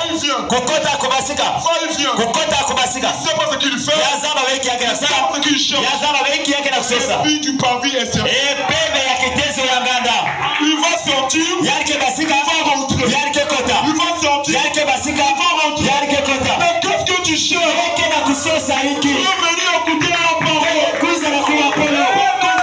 S2: Va-et-vient. Va-et-vient. C'est pas ce qu'il fait. C'est pas ce qu'il cherche. C'est la vie du parvis extérieur. Il va sortir. Il va rentrer. Il va sortir. Il va rentrer. Mais qu'est-ce que tu cherches? Tu veux venir écouter la parole. Concentrer à la parole.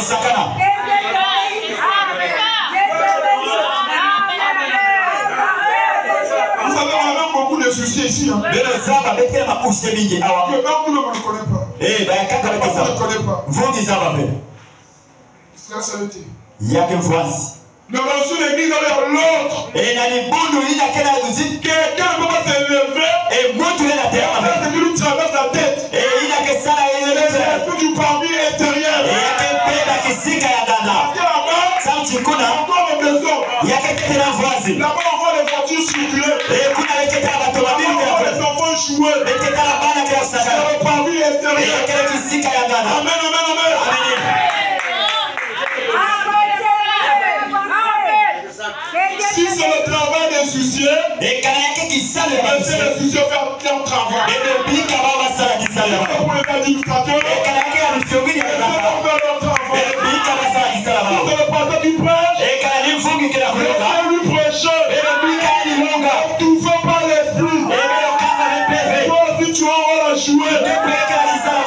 S1: sakana
S2: soucis ici. Hein.
S3: Mais le zaba, mettez ma couche de mingi.
S2: Que même vous ne me connaissez pas.
S3: Eh, ben, quand on
S2: ne connaît pas.
S3: Vous dites ça, ma belle.
S2: Sincérité.
S3: Il y a qu'une fois.
S2: Nous dans une église derrière l'autre.
S3: Et dans les boules, il y a quelqu'un qui dit
S2: quelqu'un ne peut pas se lever.
S3: Et monter la terre.
S2: C'est qui lui traverse la tête.
S3: Et il y a que ça là, il y a
S2: l'esprit du parmi extérieur.
S3: Et il y a quelqu'un qui s'y caille dans la. Ça, tu connais. Il y a quelqu'un qui est en voisin.
S2: Là-bas, on voit les voitures circuler.
S3: Et quand avec quelqu'un à l'automobile,
S2: on voit les enfants jouer.
S3: Et quelqu'un à la banane qui est au
S2: c'est le parmi extérieur.
S3: Et il y a quelqu'un qui s'y caille dans la.
S2: Amen, amen, amen. Si c'est le travail des soucieux,
S3: et quand il y a quelqu'un qui sale,
S2: c'est le soucieux faire leur travail.
S3: Et le pic à va ça qui sale.
S2: Pour les administrateurs,
S3: et quand il y a quelqu'un qui sale,
S2: faire leur travail.
S3: Et le pic à va ça qui sale.
S2: C'est le pasteur qui prêche.
S3: Et quand il y a une fougue qui est là,
S2: c'est lui prêcheur.
S3: Et le pic à une longue.
S2: Tout fait par l'esprit.
S3: Et le cas avec PV.
S2: Toi aussi tu as un rôle à jouer.
S3: Et le pic à qui sale.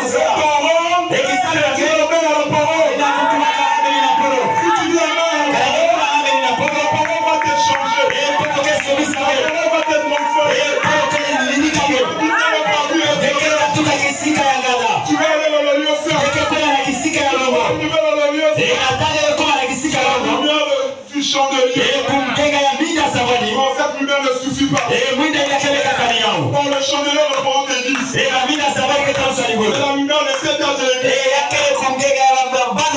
S3: Et qui sale.
S2: Tu amènes à la parole.
S3: Et la coupe à la parole.
S2: Si tu dis amen à la parole, la parole va te changer.
S3: Et pour que ce soit
S2: la parole va te transformer.
S3: Et pour que l'indicateur.
S2: Tu vas aller dans le lieu saint.
S3: Tu vas
S2: dans le lieu saint.
S3: Et
S2: la lumière du chandelier. Bon, cette lumière ne suffit pas. Bon, le chandelier de parole d'église.
S3: Et la lumière
S2: C'est la lumière de 7 heures de l'église.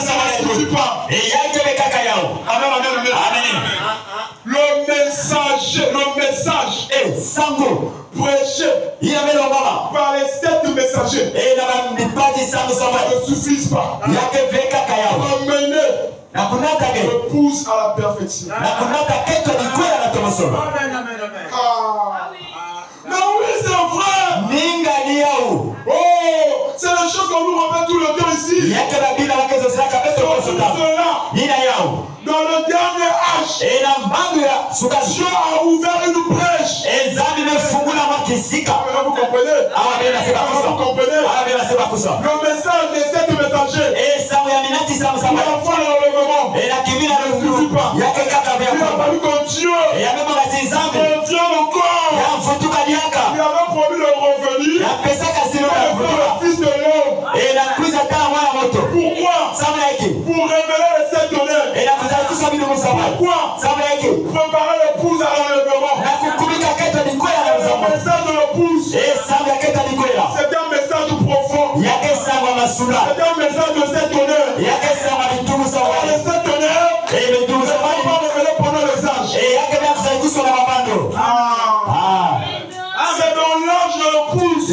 S2: Ça ne suffit pas. Amen, amen, amen. Le message prêché par les 7 messagers ne suffisent pas. Emmener le pousse à la perfection. Mais oui, c'est vrai. Oh, c'est la chose qu'on nous rappelle tout le temps ici. Dans le dernier âge, Dieu a ouvert une brèche. Vous comprenez? Vous comprenez? Le message des 7 messagers pour la foi de l'enlèvement ne suffit pas. Il a fallu que Dieu revienne encore. Il avait promis de revenir pour le Fils de l'homme. Pourquoi? Pour révéler les 7 tonnerres. Pourquoi? Préparer l'épouse à l'enlèvement. Le message de l'épouse, c'est un message profond. C'est un message de 7 tonnerres. Les 7 tonnerres ne vont pas révéler pendant les âges. C'est dans l'âge de l'épouse où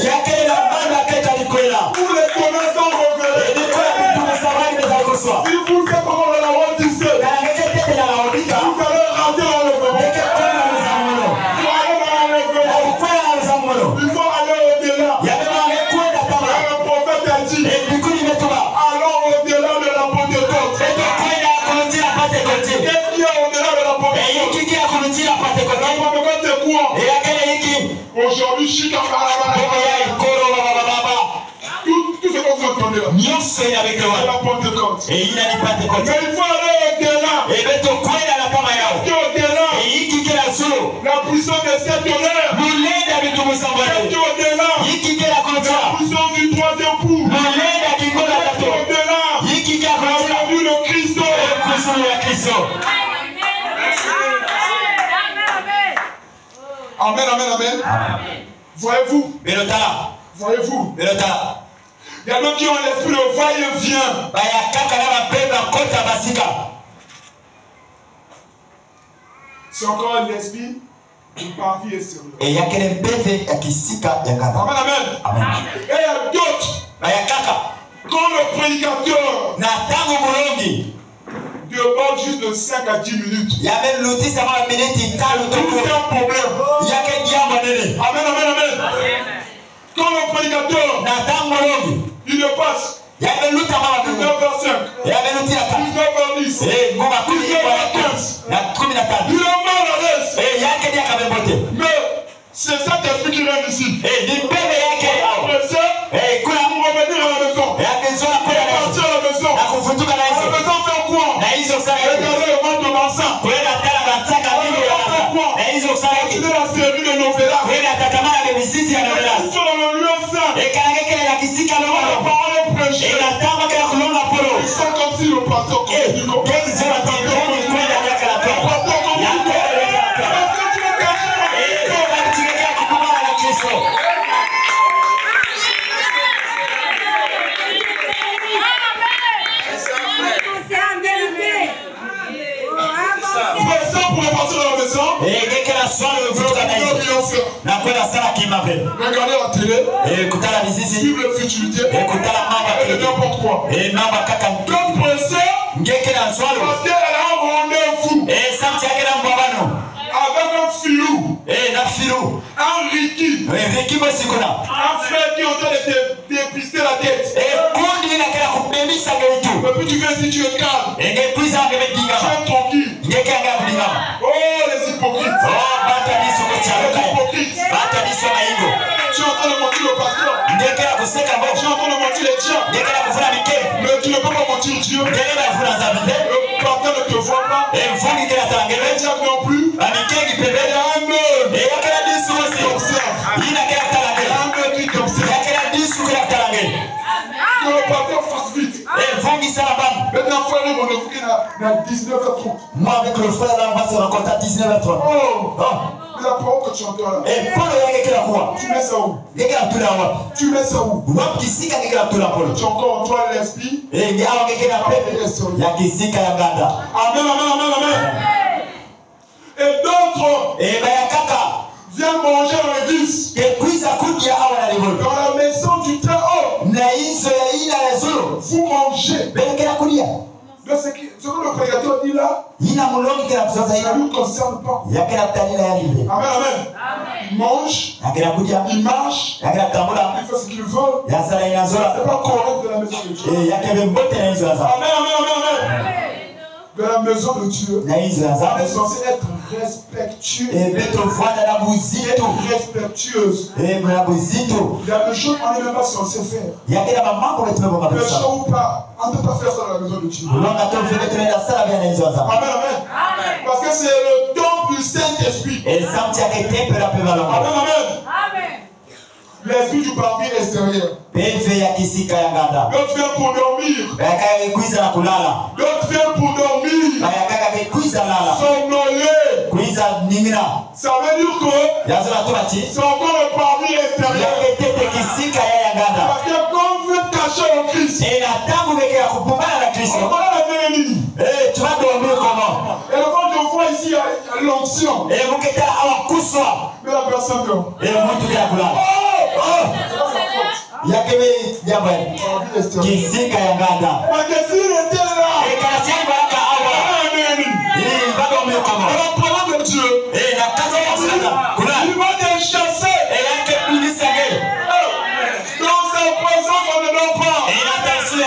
S2: les tonnerres sont révélés. Si vous êtes encore dans la route du ciel, vous allez rater l'enlèvement. Il faut aller dans l'enlèvement. Il faut aller au-delà. Le prophète a dit, allons au-delà de la Pentecôte. Qu'est-ce qu'il y a au-delà de la Pentecôte? La Pentecôte c'est quoi? Aujourd'hui, Chica tout ce que vous entendez là, c'est la Pentecôte. Mais il faut aller au-delà. Au-delà, la puissance des 7 tonnerres. Au-delà, la puissance du 3e coup. Au-delà, la venue de Christ. Amen, amen, amen. Voyez-vous? Voyez-vous? Il y a d'autres qui ont l'esprit de va-et-vient. C'est encore l'esprit du parvis extérieur. Amen, amen. Et il y a d'autres. Quand le prédicateur demande juste de 5 à 10 minutes. Il y a même l'outil, ça va amener tes cas, aucun problème. Il y a quelqu'un. Amen, amen, amen. Quand le prédicateur il ne passe 19h05, 19h10, 19h15, il est mal à l'aise. Mais c'est ça qui qui vient ici. Après ça, pour revenir à la maison, partir à la maison. À la maison, faire quoi? Regarder le monde de Vincent. Faire quoi? continuer la série de novelas. Sur le lieu saint. La parole est prêchée. Ils sont comme si le pasteur regardez la télé, suivre les futilités et n'importe quoi. Comme pressé, parce qu'elle a un rendez-vous avec un filou, un Ricky, un frère qui est en train de te dépister la tête. Et puis tu viens ici, tu es calme, tu es tranquille. Oh les hypocrites. Tu es en train de mentir le pasteur. Tu es en train de mentir les dieux. Mais tu ne peux pas mentir Dieu. Le pasteur ne te voit pas. Les diables non plus. Et un qui t'observe. Que le pasteur fasse vite. Maintenant, frère, on est bouqué à 19h30.
S3: Moi, avec le frère, là, on va se rencontrer à 19h30.
S2: Oh! Mais la parole que tu entends là. Tu mets ça où? Tu mets ça où? Tu entends en toi l'esprit. Amen, amen. Et d'autres viennent manger dans l'église. Dans la maison du Très-Haut. Vous mangez. Donc ce que le prédicateur dit là, ça ne nous concerne pas. Amen, amen. Il mange, il marche, il fait ce qu'il veut. Ce n'est pas correct de la maison de Dieu. Amen, amen, amen. De la maison de Dieu, on est censé être respectueux. Respectueuse. Il y a des choses qu'on n'est même pas censé faire. Péché ou pas, on ne peut pas faire ça dans la maison de Dieu. Amen, amen. Parce que c'est le temple du Saint-Esprit. Amen, amen. L'esprit du parvis extérieur. D'autres viennent pour dormir. D'autres viennent pour dormir. Somnoler. Ça veut dire que c'est encore le parvis extérieur. Parce que quand vous êtes caché en Christ, on va la mener.
S3: Tu vas dormir comment?
S2: Et quand je vois ici l'onction, mais la personne dort.
S3: C'est pas sa faute. Kisika ya ngada.
S2: Parce que s'il était là, la parole de Dieu, il va te chasser. Dans sa présence, on ne dort pas. Il y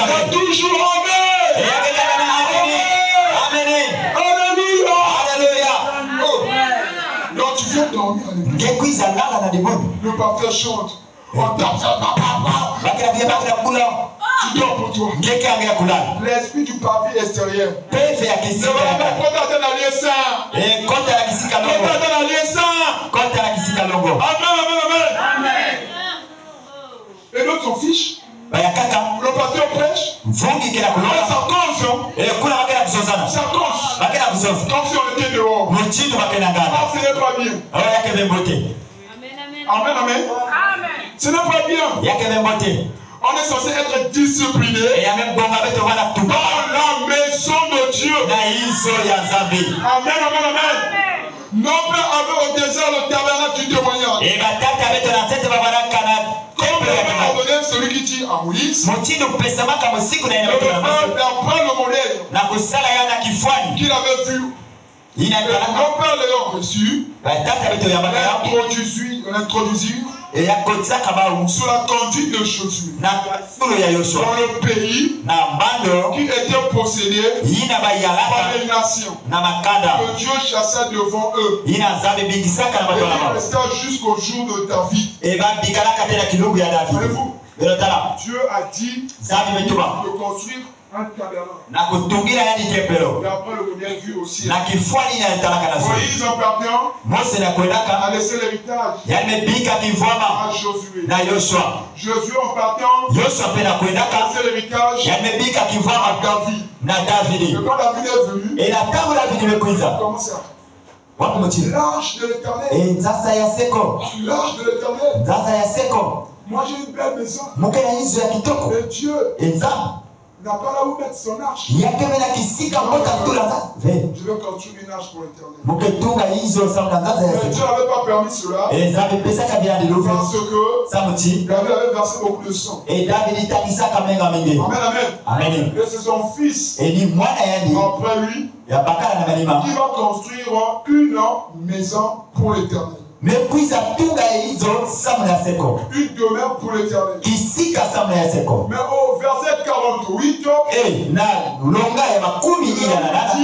S2: a toujours amen. Alléluia. Donc tu viens dormir à l'église. Le pasteur chante. Tu dors pour toi. L'esprit du parvis extérieur. Quand tu as l'allié saint. Quand tu as l'allié saint. Amen. Et d'autres s'en fichent. Le pasteur prêche. Ça cause. Ça cause. Comme si on était dehors. Ah, ce n'est pas bien. Amen. Ce n'est pas bien. On est censé être discipliné dans la maison de Dieu. Amen. Nos pères avaient au désert le tabernacle du témoignage. Comme on a donné celui qui dit à Moïse, d'après le modèle qu'il avait vu. Et nos pères l'ayant reçu, l'introduisirent sous la conduite de Josué dans le pays qui était possédé par les nations que Dieu chassa devant eux. Et il resta jusqu'au jour de David. Voyez-vous, Dieu a dit de construire un tabernacle.
S3: Na kutungira yani tempelo.
S2: Et après le premier vue aussi.
S3: Na kifwani na talaka na
S2: Moïse en partant
S3: Mose na kwendaka
S2: a laissé l'héritage
S3: yamebika kivwama
S2: à Josué.
S3: na Yoshua.
S2: Josué en partant
S3: Yoshua pe na
S2: a
S3: kwendaka
S2: laissé l'héritage
S3: yamebika kivwama
S2: à David.
S3: na David.
S2: Et quand David est venu,
S3: Et na tangu David imekuiza
S2: comment ça?
S3: wapi mchini
S2: L'arche de l'Éternel.
S3: nzasa ya seko
S2: L'arche de l'Éternel.
S3: nzasa ya seko
S2: Moi j'ai une belle maison.
S3: mukela hizo ya kitoko
S2: Et Dieu
S3: nzambe
S2: n'a pas là où mettre son arche.
S3: yakeme na kisika mbota tula nzasa
S2: Je vais construire une arche pour l'Éternel.
S3: muketunga hizo sawa na nzasa ya
S2: Mais Dieu
S3: seko
S2: n'avait pas permis cela
S3: nzambe pesaka bya diluve
S2: parce que
S3: samuti
S2: David avait versé beaucoup de sang.
S3: David itakisaka menga mingi
S2: Amen, amen.
S3: amen
S2: Et c'est son fils,
S3: ni mwana yani
S2: après lui,
S3: ya bakala na malima
S2: qui va construire une maison pour l'Éternel.
S3: mekuiza tunga hizo samu na seko
S2: Une demeure pour l'Éternel.
S3: kisika samu ya seko
S2: Mais au verset 48,
S3: na longa ya makumi ila na nana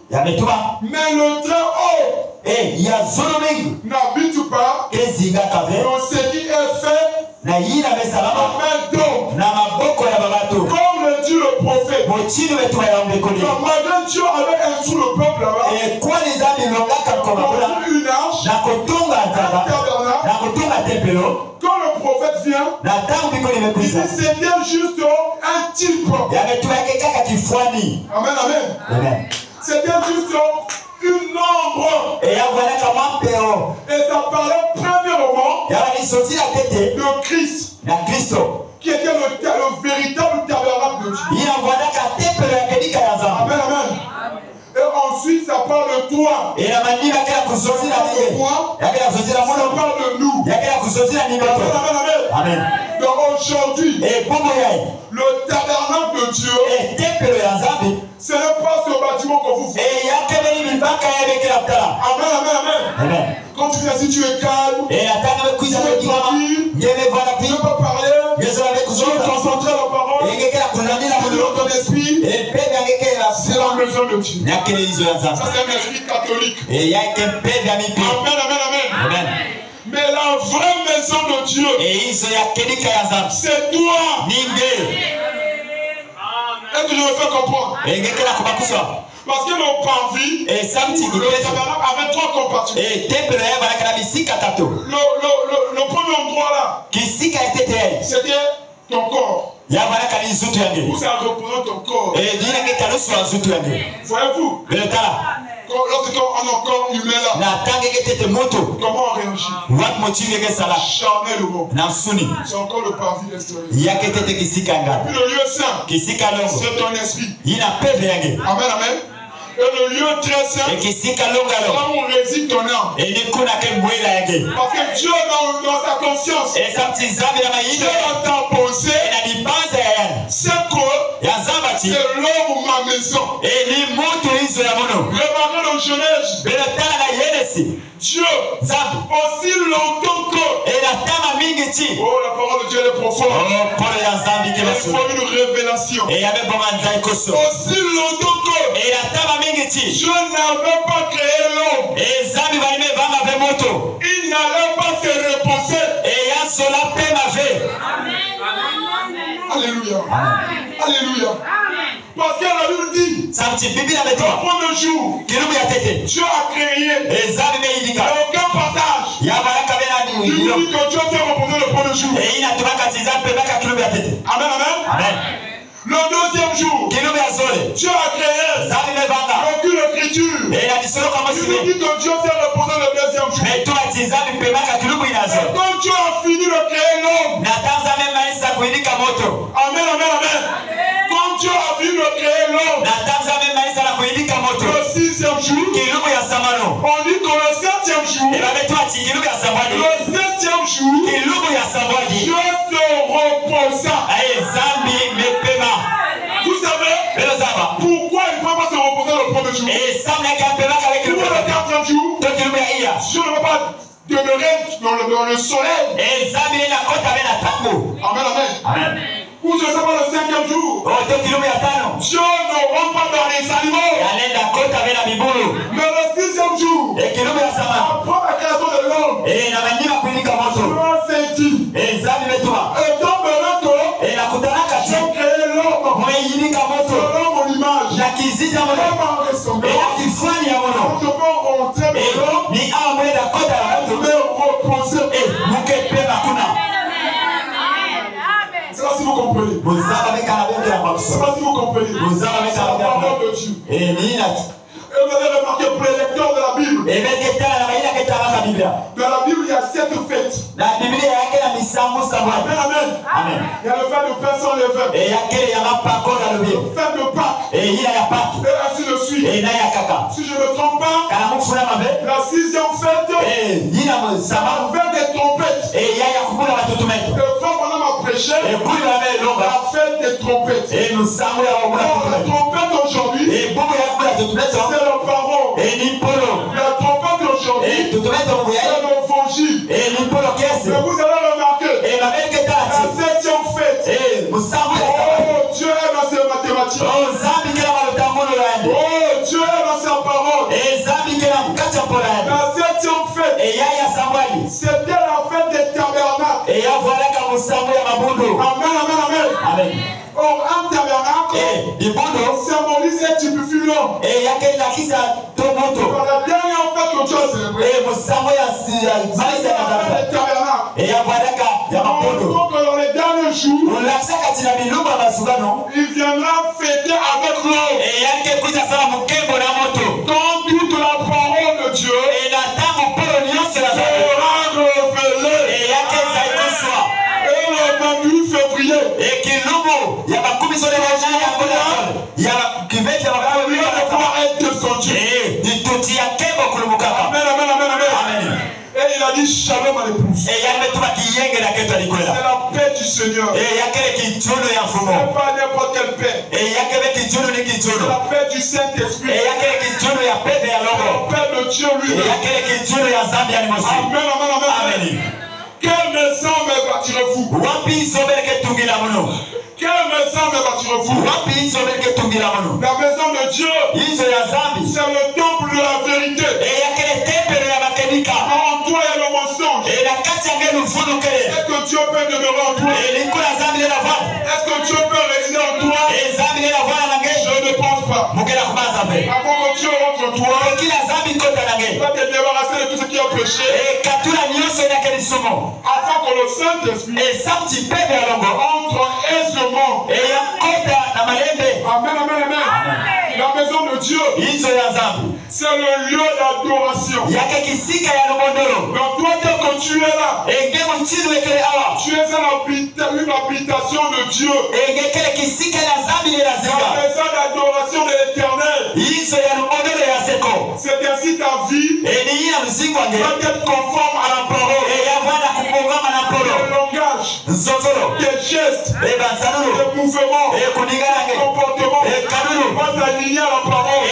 S3: yametuma
S2: mais le Très-Haut
S3: ya zolo mingi
S2: n'habite pas
S3: kezinga kave
S2: dans ce qui est fait
S3: na yina
S2: en
S3: mesalama
S2: main d'homme.
S3: na maboko ya babato
S2: Comme le dit le prophète,
S3: mochini wetu ya mbekoni
S2: quand malgré Dieu avait instruit le peuple là-bas,
S3: kwani zambi longaka komakula
S2: construire une arche,
S3: na kutunga
S2: un
S3: nzaba
S2: tabernacle.
S3: na kutunga tempelo
S2: Quand le prophète vient,
S3: na tangu biko
S2: il
S3: limekuiza
S2: dit c'était juste un type.
S3: yametua yake kaka kifwani
S2: Amen, amen.
S3: amen
S2: C'était juste une ombre.
S3: yabwanaka mwampeo
S2: Et ça parlait premièrement
S3: yabalisotila tete
S2: de Christ,
S3: na kristo
S2: qui était le véritable tabernacle de Dieu.
S3: yinavwanaka tempelo yakedika ya nzambe
S2: Amen, amen. Et ensuite, ça parle de toi.
S3: inamanima kela kusozila nige yakela kusozila
S2: Ça
S3: mono
S2: parle de nous.
S3: yakela kusozila
S2: Amen,
S3: nimeto
S2: amen, amen.
S3: amen
S2: Donc aujourd'hui,
S3: bumu yai
S2: le tabernacle de Dieu,
S3: tempelo ya nzambe
S2: ce n'est pas ce bâtiment qu'on vous fait.
S3: yakebeli mipaka yabekela tala
S2: Amen, amen, amen.
S3: amen
S2: Quand tu viens ici, tu es calme.
S3: natanga bekuiza bekingama nyemevana
S2: Tu
S3: pi
S2: ne peux pas parler.
S3: ngezola
S2: Tu veux
S3: bekuzola
S2: concentrer la parole.
S3: engekela kulandila
S2: Tu
S3: mulo
S2: veux ton esprit.
S3: pepe angekela
S2: C'est la maison de Dieu.
S3: nakele hizo ya
S2: Ça,
S3: nzambe
S2: c'est un esprit catholique.
S3: yake mpepe ya mipi
S2: Amen, amen, amen.
S3: amen
S2: Mais la vraie maison de Dieu,
S3: hizo yakedika ya nzambe
S2: c'est toi.
S3: ninge
S2: Est-ce que je me fais comprendre?
S3: engekela kubakuswa
S2: Parce que nos parvis,
S3: samti
S2: le tabernacle avait trois compartiments.
S3: tempelo yabalaka na bisika tatu
S2: Le premier endroit là,
S3: kisika etete
S2: c'était ton corps.
S3: yabalaka ni nzutu yange
S2: Où ça représente ton corps.
S3: dinaketa lusu ya nzutu yange
S2: Voyez-vous,
S3: belotala
S2: lorsqu'on a un corps humain là,
S3: na tange ketete moto
S2: comment on réagit?
S3: wapi mochini ekesala
S2: Charnellement.
S3: na nsuni
S2: C'est encore le parvis extérieur.
S3: yaketete kisika
S2: Puis
S3: ngapi
S2: le lieu saint,
S3: kisika longo
S2: c'est ton esprit.
S3: yina peve yange
S2: Amen, amen. Et le lieu très saint,
S3: ekisika
S2: c'est
S3: longalo
S2: là où réside ton âme.
S3: enekunake mbwela yange
S2: Parce que Dieu, dans sa conscience,
S3: esamti nzambe na
S2: Dieu
S3: mayindo
S2: a ta pensée,
S3: ena libanza ya yani
S2: c'est que
S3: ya nzambati
S2: c'est l'homme ou ma maison.
S3: ni mutu hizo ya mono
S2: Remarquez dans Genèse,
S3: belotala na yenesi
S2: Dieu,
S3: nzambe
S2: aussi longtemps que.
S3: enatama mingi ti
S2: Oh, la parole de Dieu elle est profonde.
S3: polo ya nzambe
S2: Il
S3: kebaso
S2: faut une révélation.
S3: eyabebonga nzai koso
S2: Aussi longtemps que
S3: enatama mingi ti
S2: Dieu n'avait pas créé l'homme,
S3: ezambi balime vanga ve moto
S2: il n'allait pas se reposer.
S3: eyasola mpe mave
S2: Alléluia. Alléluia. Parce que la Bible dit,
S3: samti biblia
S2: le
S3: metwa
S2: premier jour,
S3: kilumu ya tete
S2: Dieu a créé.
S3: ezambi
S2: Il n'y
S3: meyidika
S2: a aucun passage.
S3: yabalaka
S2: Il
S3: benadi
S2: nous dit que Dieu s'est reposé le premier jour.
S3: einatumaka ti nzambe baka kilumu ya tete
S2: Amen, amen.
S3: amen
S2: Le deuxième jour,
S3: kilumu ya zole
S2: Dieu a créé.
S3: nzambe mevanga
S2: Aucune écriture.
S3: enadisoloka
S2: Il nous
S3: mosime
S2: dit que Dieu s'est reposé le deuxième jour.
S3: metuma ti nzambe mpe baka kilumu
S2: Et
S3: inazo
S2: quand Dieu a fini de créer l'homme,
S3: nata nzambe maisa kuinika moto
S2: amen, amen, amen. Quand Dieu a fini de créer l'homme,
S3: nata nzambe maisa na kuinika moto
S2: le sixième jour,
S3: kilumu ya samano
S2: on dit que le septième jour,
S3: ebametuma ti kilumu ya sambwadi
S2: le septième jour,
S3: kilumu ya sambwadi
S2: Dieu se reposa.
S3: aye nzambi mepema
S2: Vous savez
S3: belozaba
S2: pourquoi il ne peut pas se reposer le premier jour?
S3: esamnaka mpemaka ve
S2: Pour
S3: kilumu
S2: le
S3: ya
S2: quatrième jour,
S3: to kilumu ya iya
S2: Dieu ne va pas demeurer dans le soleil.
S3: ezambi enakota be na tango
S2: Amen, amen.
S3: amen
S2: Ou je ne sais pas le cinquième jour.
S3: o to kilumu ya tano
S2: Dieu ne rentre pas dans les animaux.
S3: yanenda kota be na mibulu
S2: Mais le sixième jour,
S3: ekilumu ya samano
S2: après la création de l'homme,
S3: na banyima kuinika moto
S2: Dieu s'est dit,
S3: ezambi metuma
S2: étant donné que
S3: enakutanaka ti
S2: Dieu créé l'homme,
S3: mweyinika moto
S2: le me reposer. C'est là si vous comprenez. C'est là si vous comprenez. C'est la parole de Dieu. Et vous avez remarqué pour les lecteurs de la Bible. Dans la Bible, il y a 7 fêtes. Amen, amen. Il y a le fait de pain sans levain. Le fait de Pâques. Et ainsi de suite. Si je ne me trompe pas, la 6e fête, la fête des trompettes. Et pendant ma prêche, la fête des trompettes. La trompette aujourd'hui, c'est la parole. La trompette aujourd'hui, c'est l'évangile. Mais vous allez remarquer, la 7e fête, oh, Dieu est dans ses mathématiques. Oh, Dieu est dans sa parole. La 7e fête, c'était la fête des tabernacles. Amen, amen, amen. Or, un tabernacle symbolise un typifie l'homme. Dans la dernière fête que Dieu a célébrée, c'était la fête des tabernacles. Donc, dans les derniers jours, il viendra fêter avec l'homme. Quand toute la parole de Dieu sera révélée. Et le 28 février, il va pouvoir être descendu. Amen, amen, amen, amen. Et il a dit shalom à l'épouse. C'est la paix du Seigneur. Ce n'est pas n'importe quelle paix. C'est la paix du Saint-Esprit. C'est la paix de Dieu lui-même. Amen, amen, amen. Quelle maison me bâtirez-vous? Quelle maison me bâtirez-vous? La maison de Dieu, c'est le temple de la vérité. En toi il y a le mensonge. Est-ce que Dieu peut demeurer en toi? Est-ce que Dieu peut résider en toi? Je ne pense pas. Avant que Dieu rentre en toi, tu vas te débarrasser de tout ce qui a péché. Afin que le Saint-Esprit entre aisément. Amen, amen, amen. La maison de Dieu, c'est le lieu d'adoration. Donc toi, dès que tu es là, tu es une habitation de Dieu. La maison d'adoration de l'Éternel. C'est ainsi ta vie doit être conforme à la parole. Le langage, tes gestes, tes mouvements, tes comportements doivent s'aligner à la parole.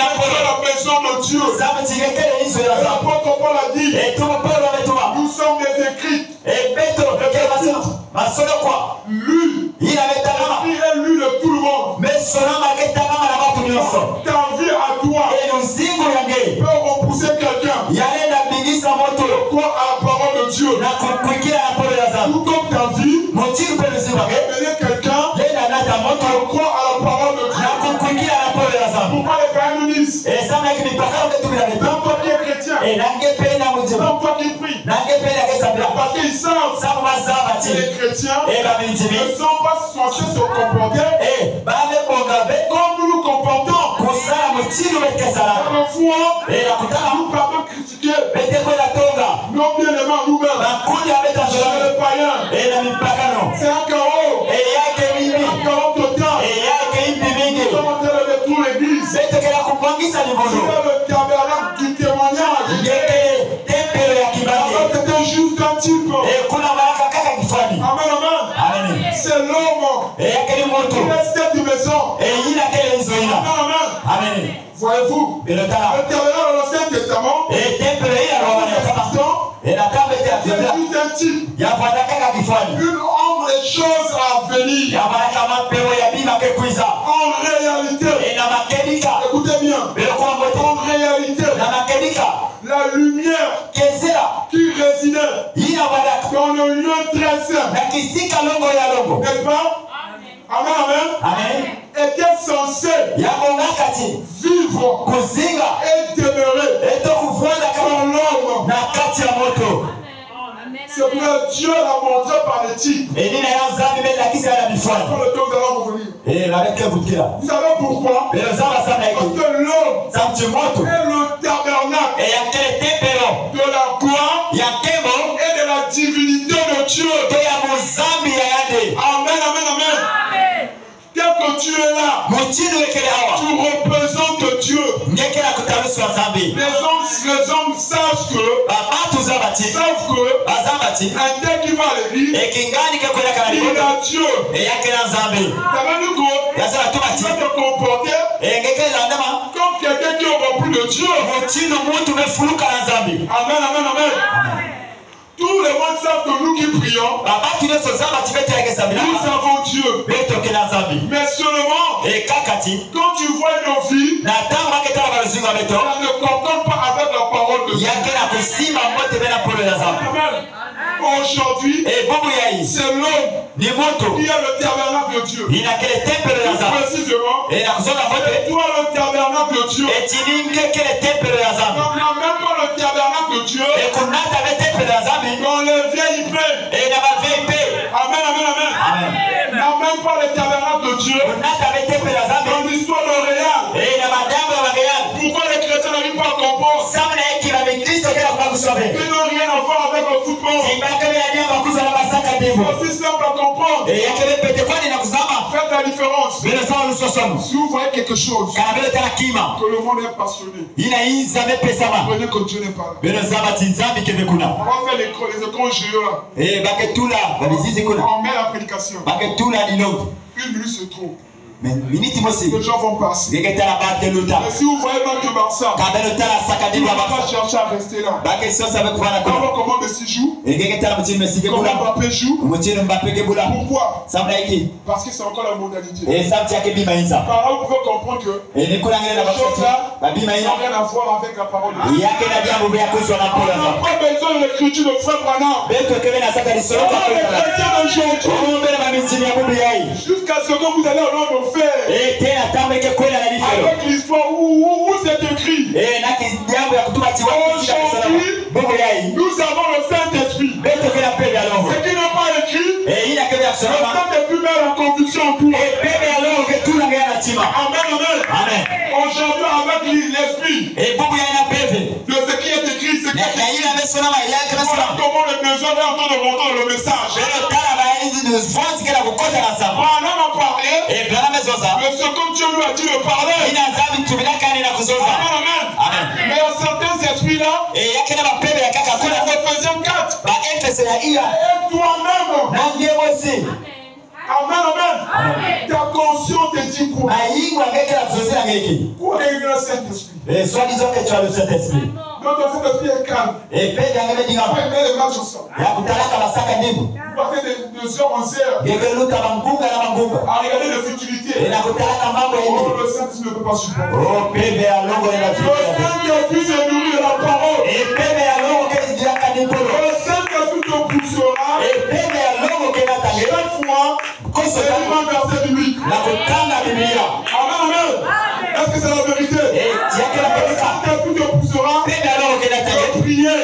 S2: La maison de Dieu. L'apôtre Paul a dit, nous sommes des écrits. Lui, il est lu de tout le monde. Ta vie à toi peut repousser quelqu'un. Crois à la parole de Dieu. Tout comme ta vie révéler quelqu'un. Crois à la parole de Dieu. Pourquoi les communistes? N'importe qui est chrétien. N'importe qui prie. Parce qu'ils savent que les chrétiens ne sont pas censés se comporter comme nous nous comportons. Dans le foi, nous pouvons critiquer nos bien-aimés nous-mêmes. Chez les païens, c'est un chaos. Un chaos total. Nous sommes en train de détruire l'église. C'est le tabernacle du témoignage. C'était juste un type. Amen, amen. C'est l'homme. Il est cette maison. Amen. Voyez-vous, le tabernacle dans l'Ancien Testament, c'est juste un type. Une ombre des choses à venir. En réalité, écoutez bien, en réalité, la lumière qui résidait dans le lieu très saint, n'est-ce pas? Amen, amen. Était censé vivre et demeurer dans C'est que Dieu l'a montré par les types. Pour le temps, nous allons revenir. Vous savez pourquoi? Parce que l'homme est le tabernacle de la gloire et de la divinité de Dieu. Amen, amen, amen. Dès que tu es là, tu représentes Dieu. Les hommes savent que un tel qui va à l'église, il a Dieu. Ça veut dire que tu vas te comporter comme quelqu'un qui n'aura plus de Dieu. Amen, amen, amen. Tout le monde sait que nous qui prions, nous avons Dieu. Mais seulement, quand tu vois nos vies, ça ne concorde pas avec la parole de Dieu. Aujourd'hui, c'est l'homme qui a le tabernacle de Dieu. Plus précisément, c'est toi le tabernacle de Dieu. Donc, n'a même pas le tabernacle de Dieu dans les vieilles paix. Amen, amen, amen. N'a même pas le tabernacle de Dieu dans l'histoire de Réal. Pourquoi les chrétiens n'arrivent pas à comprendre? Ils n'ont rien à voir avec le football. C'est aussi simple à comprendre. Faites la différence. Si vous voyez quelque chose que le monde est passionné, comprenez que Dieu n'est pas là. On va faire les écrans géants là. On met la prédication. Une minute se trompe. Les gens vont passer. Et si vous voyez Mathieu Barça, vous ne pouvez pas chercher à rester là. On va comment Messi joue, comment Mbappé joue. Pourquoi? Parce que c'est encore la modalité. Par là, vous pouvez comprendre que les choses là n'ont rien à voir avec la parole de Dieu. On n'a pas besoin de l'écriture de Frère Branham. Les chrétiens d'aujourd'hui, jusqu'à ce que vous allez au nom de avec l'histoire où c'est écrit. Aujourd'hui, nous avons le Saint-Esprit. Ce qui n'est pas écrit, le Saint-Esprit met la conviction en tout. Amen, amen. Aujourd'hui, avec l'Esprit, de ce qui est écrit, ce qui est écrit, comment les besoins sont en train de rentrer le message. Branham a parlé, mais c'est comme Dieu lui a dit de parler. Amen. Mais il y a certains esprits-là, c'est Ephésiens 4. Et toi-même, amen. Ta conscience te dit quoi? Quoi est le Saint-Esprit?
S3: Soi-disant que tu as le Saint-Esprit.
S2: Notre Saint-Esprit est calme.
S3: Et Père, il y a des gens
S2: qui marchent ensemble. Vous partez de heure en heure à regarder les futilités. Oh, le Saint-Esprit ne peut pas supporter. Le Saint-Esprit se nourrit de la parole. Le Saint-Esprit te poussera chaque fois que c'est un verset biblique. Amen. Est-ce que c'est la vérité? Le Saint-Esprit te poussera à prier.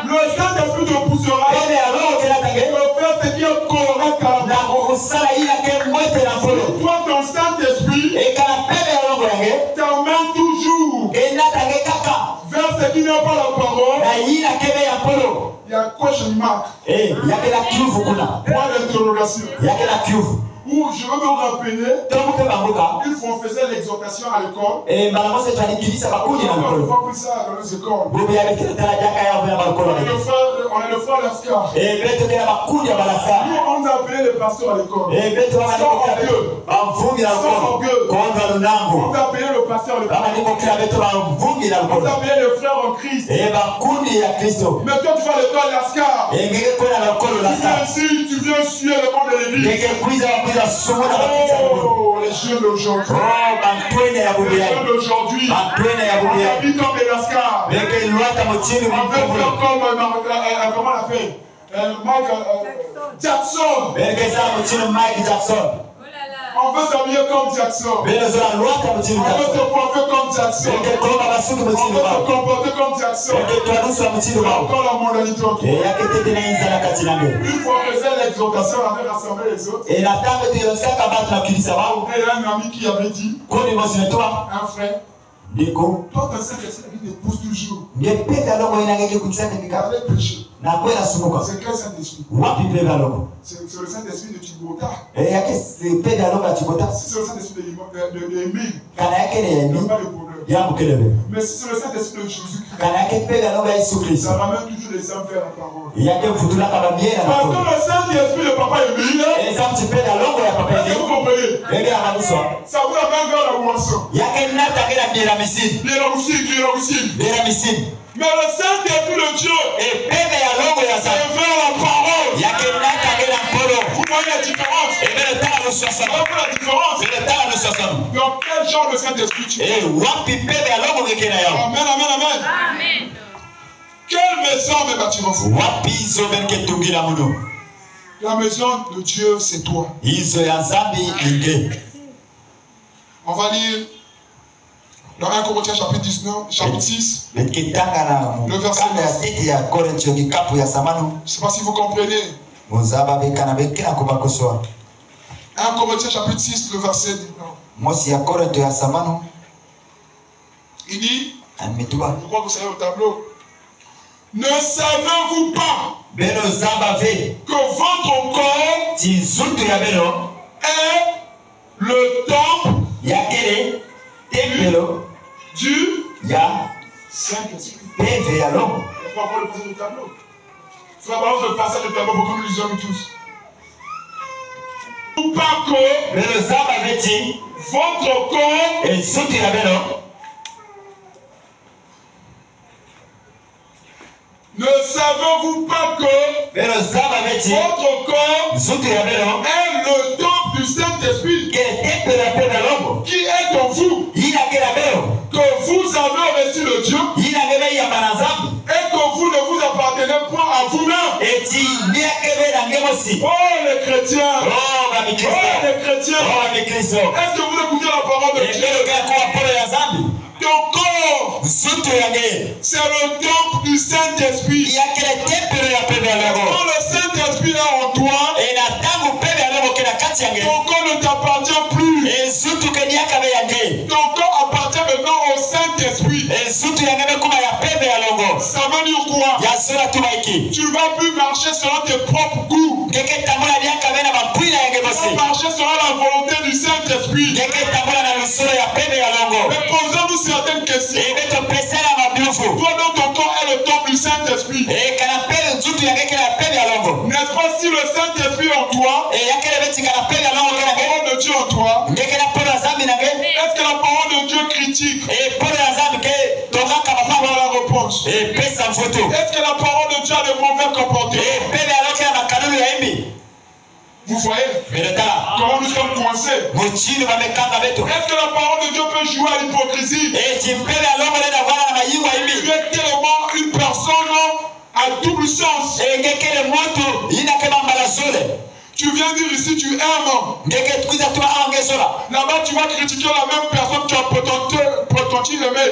S2: Le Saint-Esprit te poussera à faire ce qui est correct à la parole. Toi, ton Saint-Esprit t'emmène toujours vers ce qui n'est pas la parole. Il y a quoi je marque? Point d'interrogation. Où je veux me rappeler, une fois on faisait l'exhortation à l'école. On ne voit plus ça dans les écoles. On est le frère Lascar. Nous, on nous a appelé les pasteurs à l'école. Sans orgueil. On nous a appelé le pasteur à l'école. On nous a appelé le frère en Christ. Mais toi, tu vas à l'école Lascar. Tu viens suer le monde de l'église. Oh, les jeunes d'aujourd'hui. Les jeunes d'aujourd'hui. On s'habille comme des Lascars. On veut faire comme, comment on l'appelle, Mike Jackson. On veut s'habiller comme Jackson. On veut se coiffer comme Jackson. On veut se comporter comme Jackson. Encore la mondialité autour. Une fois on faisait l'exhortation, on avait rassemblé les autres. Et il y a un ami qui avait dit, un frère, toi ton Saint-Esprit te pousse toujours. Avec péché. C'est quel Saint-Esprit? C'est le Saint-Esprit de Tibota. Si c'est le Saint-Esprit de Émile, il n'y a pas de problème. Mais si c'est le Saint-Esprit de Jésus-Christ, ça ramène toujours les âmes vers la parole. Parce que le Saint-Esprit de Papa Émile, est-ce que vous comprenez? Ça vous ramène vers la moisson. Mais le Saint-Esprit de Dieu est vers la parole. Vous voyez la différence? Donc quel genre de Saint-Esprit tu es? Amen, amen, amen. Quelle maison me bâtirons-vous? La maison de Dieu, c'est toi. On va lire dans 1 Corinthiens chapitre 19, chapitre 6, le verset 9. Je ne sais pas si vous comprenez. 1 Corinthiens chapitre 6, le verset 9. Il dit, je crois que vous savez au tableau. Ne savez-vous pas que votre corps est le temple du Saint-Esprit? Pourquoi pas le passer le tableau? Il faut d'abord passer le tableau pour que nous lisions tous. Pas que votre corps ne savez-vous pas que votre corps est le temple du Saint-Esprit qui est en vous, que vous avez reçu de Dieu et que vous ne vous appartenez point à vous-même? Oh les chrétiens! Est-ce que vous écoutez la parole de Dieu? Ton corps, c'est le temple du Saint-Esprit. Quand le Saint-Esprit est en toi, ton corps ne t'appartient plus. Ton corps appartient maintenant au Saint-Esprit. Ça veut dire quoi? Tu ne vas plus marcher selon tes propres goûts. Tu vas marcher selon la volonté du Saint-Esprit. Mais posons-nous certaines questions. Toi donc ton corps est le temple du Saint-Esprit. N'est-ce pas si le Saint-Esprit en toi, la parole de Dieu en toi, est-ce que la parole de Dieu critique? Par la reproche. Est-ce que la parole de Dieu a de mauvais comportements? Vous voyez comment nous sommes coincés? Est-ce que la parole de Dieu peut jouer à l'hypocrisie? Tu es tellement une personne à double sens. Tu viens dire ici, tu aimes. Là-bas, tu vas critiquer la même personne qui a prétendu aimer.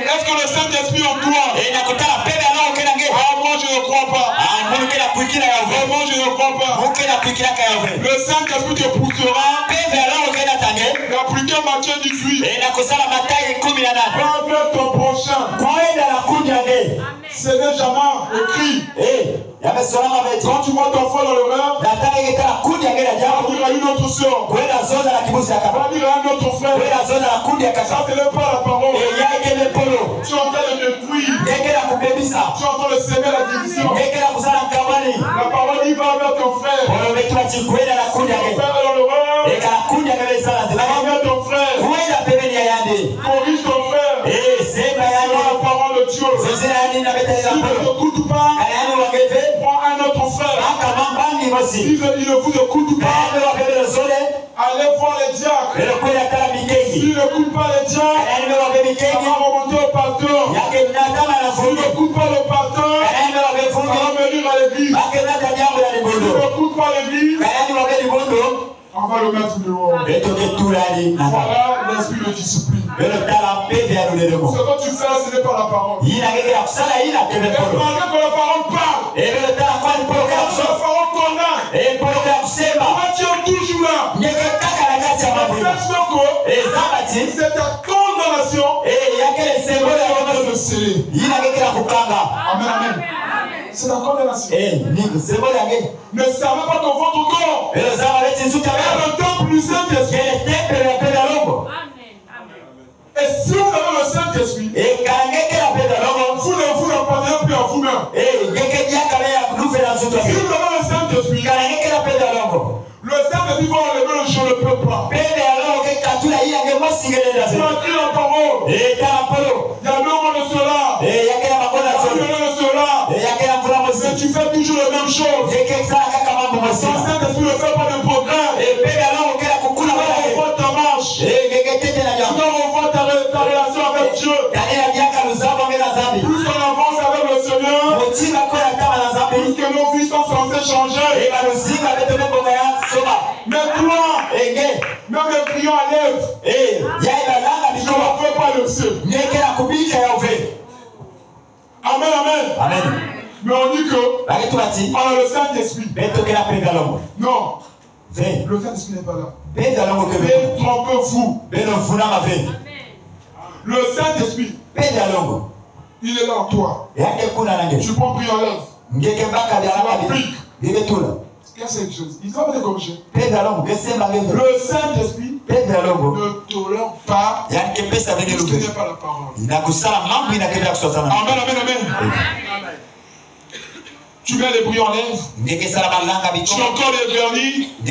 S2: Est-ce que le Saint-Esprit en toi? Ah, moi je ne crois pas. Vraiment, je ne crois pas. Le Saint-Esprit te poussera d'appliquer Matthieu 18. Va vers ton prochain. C'est déjà écrit. Quand tu vois ton frère dans l'erreur, va dire à une autre soeur, va dire à un autre frère. Ça, ce n'est pas la parole. Tu es en train de détruire. Tu es en train de s'aimer la division. La parole dit va vers ton frère. Ton frère est dans l'erreur. Va vers ton frère. Corrige ton frère. C'est la parole de Dieu. Si tu ne t'écoutes pas, prends un autre frère. Si il ne vous écoute pas, allez voir les diacres. S'il n'écoute pas les diacres, ça va remonter au pasteur. S'il n'écoute pas le pasteur, ça va venir à l'église. va le mettre dehors. Voilà l'esprit de discipline. Ce que tu fais, ce n'est pas la parole. Et malgré que la parole parle, la parole condamne. Pourquoi tu es toujours là? C'est ta condamnation. Amen, amen. C'est la condamnation. Ne savez pas que votre corps est le temple du Saint-Esprit. Et si vous avez le Saint-Esprit, vous ne vous appartenez plus à vous-même. Si vous avez le Saint-Esprit, le Saint-Esprit va enlever le je ne peux pas. Tu as dit la parole. Il y a l'homme de cela. Il y a l'homme de cela. Mais tu fais toujours la même chose. Ton Saint-Esprit ne fait pas de progrès. Tu dois revoir ta marche. Tu dois revoir ta relation avec Dieu. Plus on avance avec le Seigneur, plus que nos vies sont censées changer. Mais toi, même les prions à lèvres, je ne peux pas le seul. Amen, amen. Mais on dit que on a le Saint-Esprit. Non. Le Saint-Esprit n'est pas là. Trompez-vous. Le Saint-Esprit, il est là en toi. Tu peux prier en lèvres. Qu'est-ce que c'est une chose? Il ne va pas te corriger. Le Saint-Esprit ne tolère pas ce qui n'est pas la parole. Amen, amen, amen. Tu mets les bruits en lèvres. Tu as encore les vernis. Ne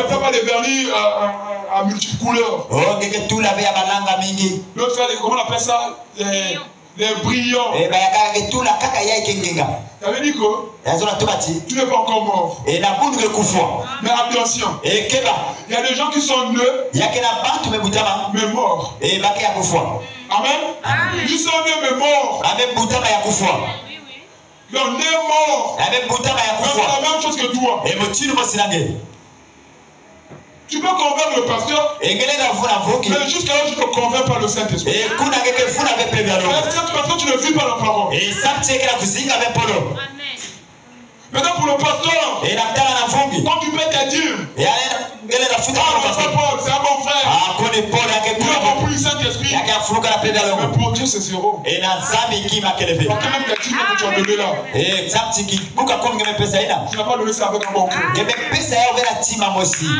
S2: fais pas les vernis à multiples couleurs. L'autre fait comment on appelle ça? Les brillants. Ça veut dire que tu n'es pas encore mort. Mais attention, il y a des gens qui sont nés, mais morts. Amen. Ils sont nés, mais morts. Donc, né mort, c'est la même chose que toi. Tu peux convaincre le pasteur, mais jusqu'à là, je ne te convainc pas le Saint-Esprit. Est-ce que parce que tu ne vis pas la parole? Maintenant, pour le pasteur, quand tu paies tes dîmes, c'est un bon frère. Il a compris le Saint-Esprit. Mais pour Dieu, c'est zéro. Parce que même tes dîmes que tu as donné là, tu n'as pas donné ça avec un bon cœur.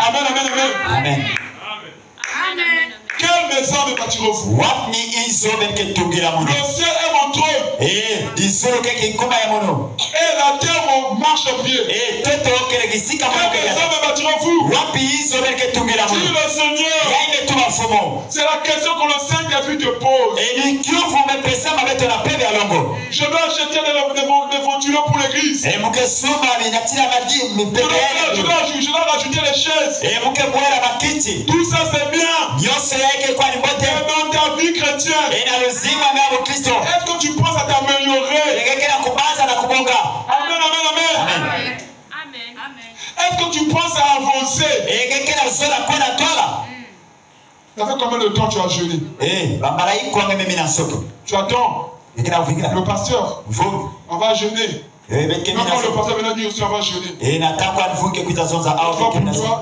S2: Amen, amen, amen.
S3: Amen.
S2: Quelle maison me bâtirez-vous? Le ciel est mon trône. Et la terre marche au pied. Quelle maison me bâtirez-vous? Dis le Seigneur. C'est la question que le Saint-Esprit te pose. Je dois acheter des ventuleurs pour l'église. Je dois rajouter les chaises. Tout ça c'est bien. Mais dans ta vie chrétienne, est-ce que tu penses à t'améliorer? Amen, amen, amen. Est-ce que tu penses à avancer? Ça fait combien de temps tu as jeûné? Tu attends. Le pasteur, on va jeûner. Quand le pasteur vient dire aussi on va jeûner. Toi pour toi,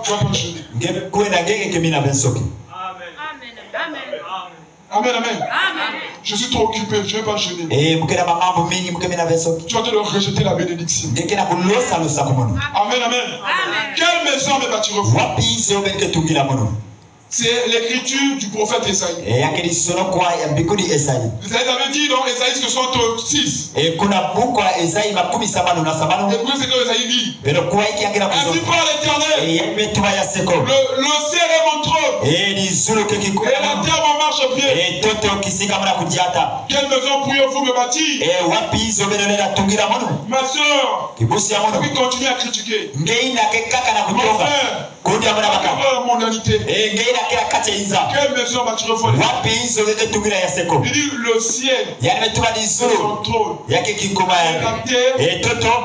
S2: tu vas pas jeûner. Amen, amen. Je suis trop occupé, je ne vais pas jeûner. Tu as de rejeter la bénédiction. Amen, amen. Quelle maison me bâtirez-vous? C'est l'écriture du prophète Esaïe. Esaïe avait dit dans Esaïe 66. Et puis c'est que Esaïe dit. Ainsi parle l'Éternel. Le ciel est mon trône.
S3: Et
S2: la terre en marche pied. Quelle maison pourriez-vous me bâtir? Ma soeur, oui, continue à critiquer. Mon frère, mon humanité. Quelle maison bâtirez-vous? Il dit le ciel, son trône, la terre,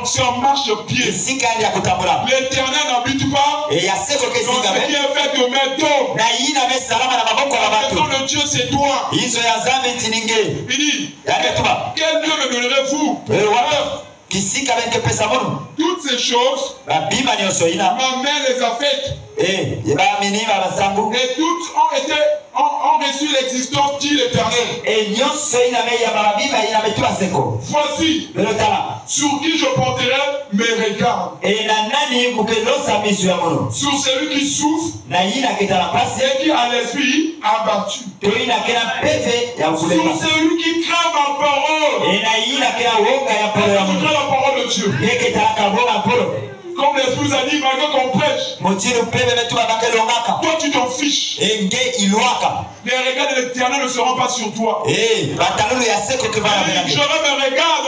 S2: c'est en marche pied. L'Éternel n'habite pas dans ce qui est fait de mes dons. La maison de Dieu, c'est toi. Il dit, quel Dieu me donnerez-vous? Toutes ces choses, ma main les a faites. Et toutes ont reçu l'existence de l'Éternel. Voici sur qui je porterai mes regards. Sur celui qui souffre et qui a l'esprit abattu. Sur celui qui craint ma parole. La parole de Dieu. Comme l'Esprit nous a dit, malgré qu'on prêche, toi tu t'en fiches. Les regards de l'Éternel ne seront pas sur toi. Je me regarde.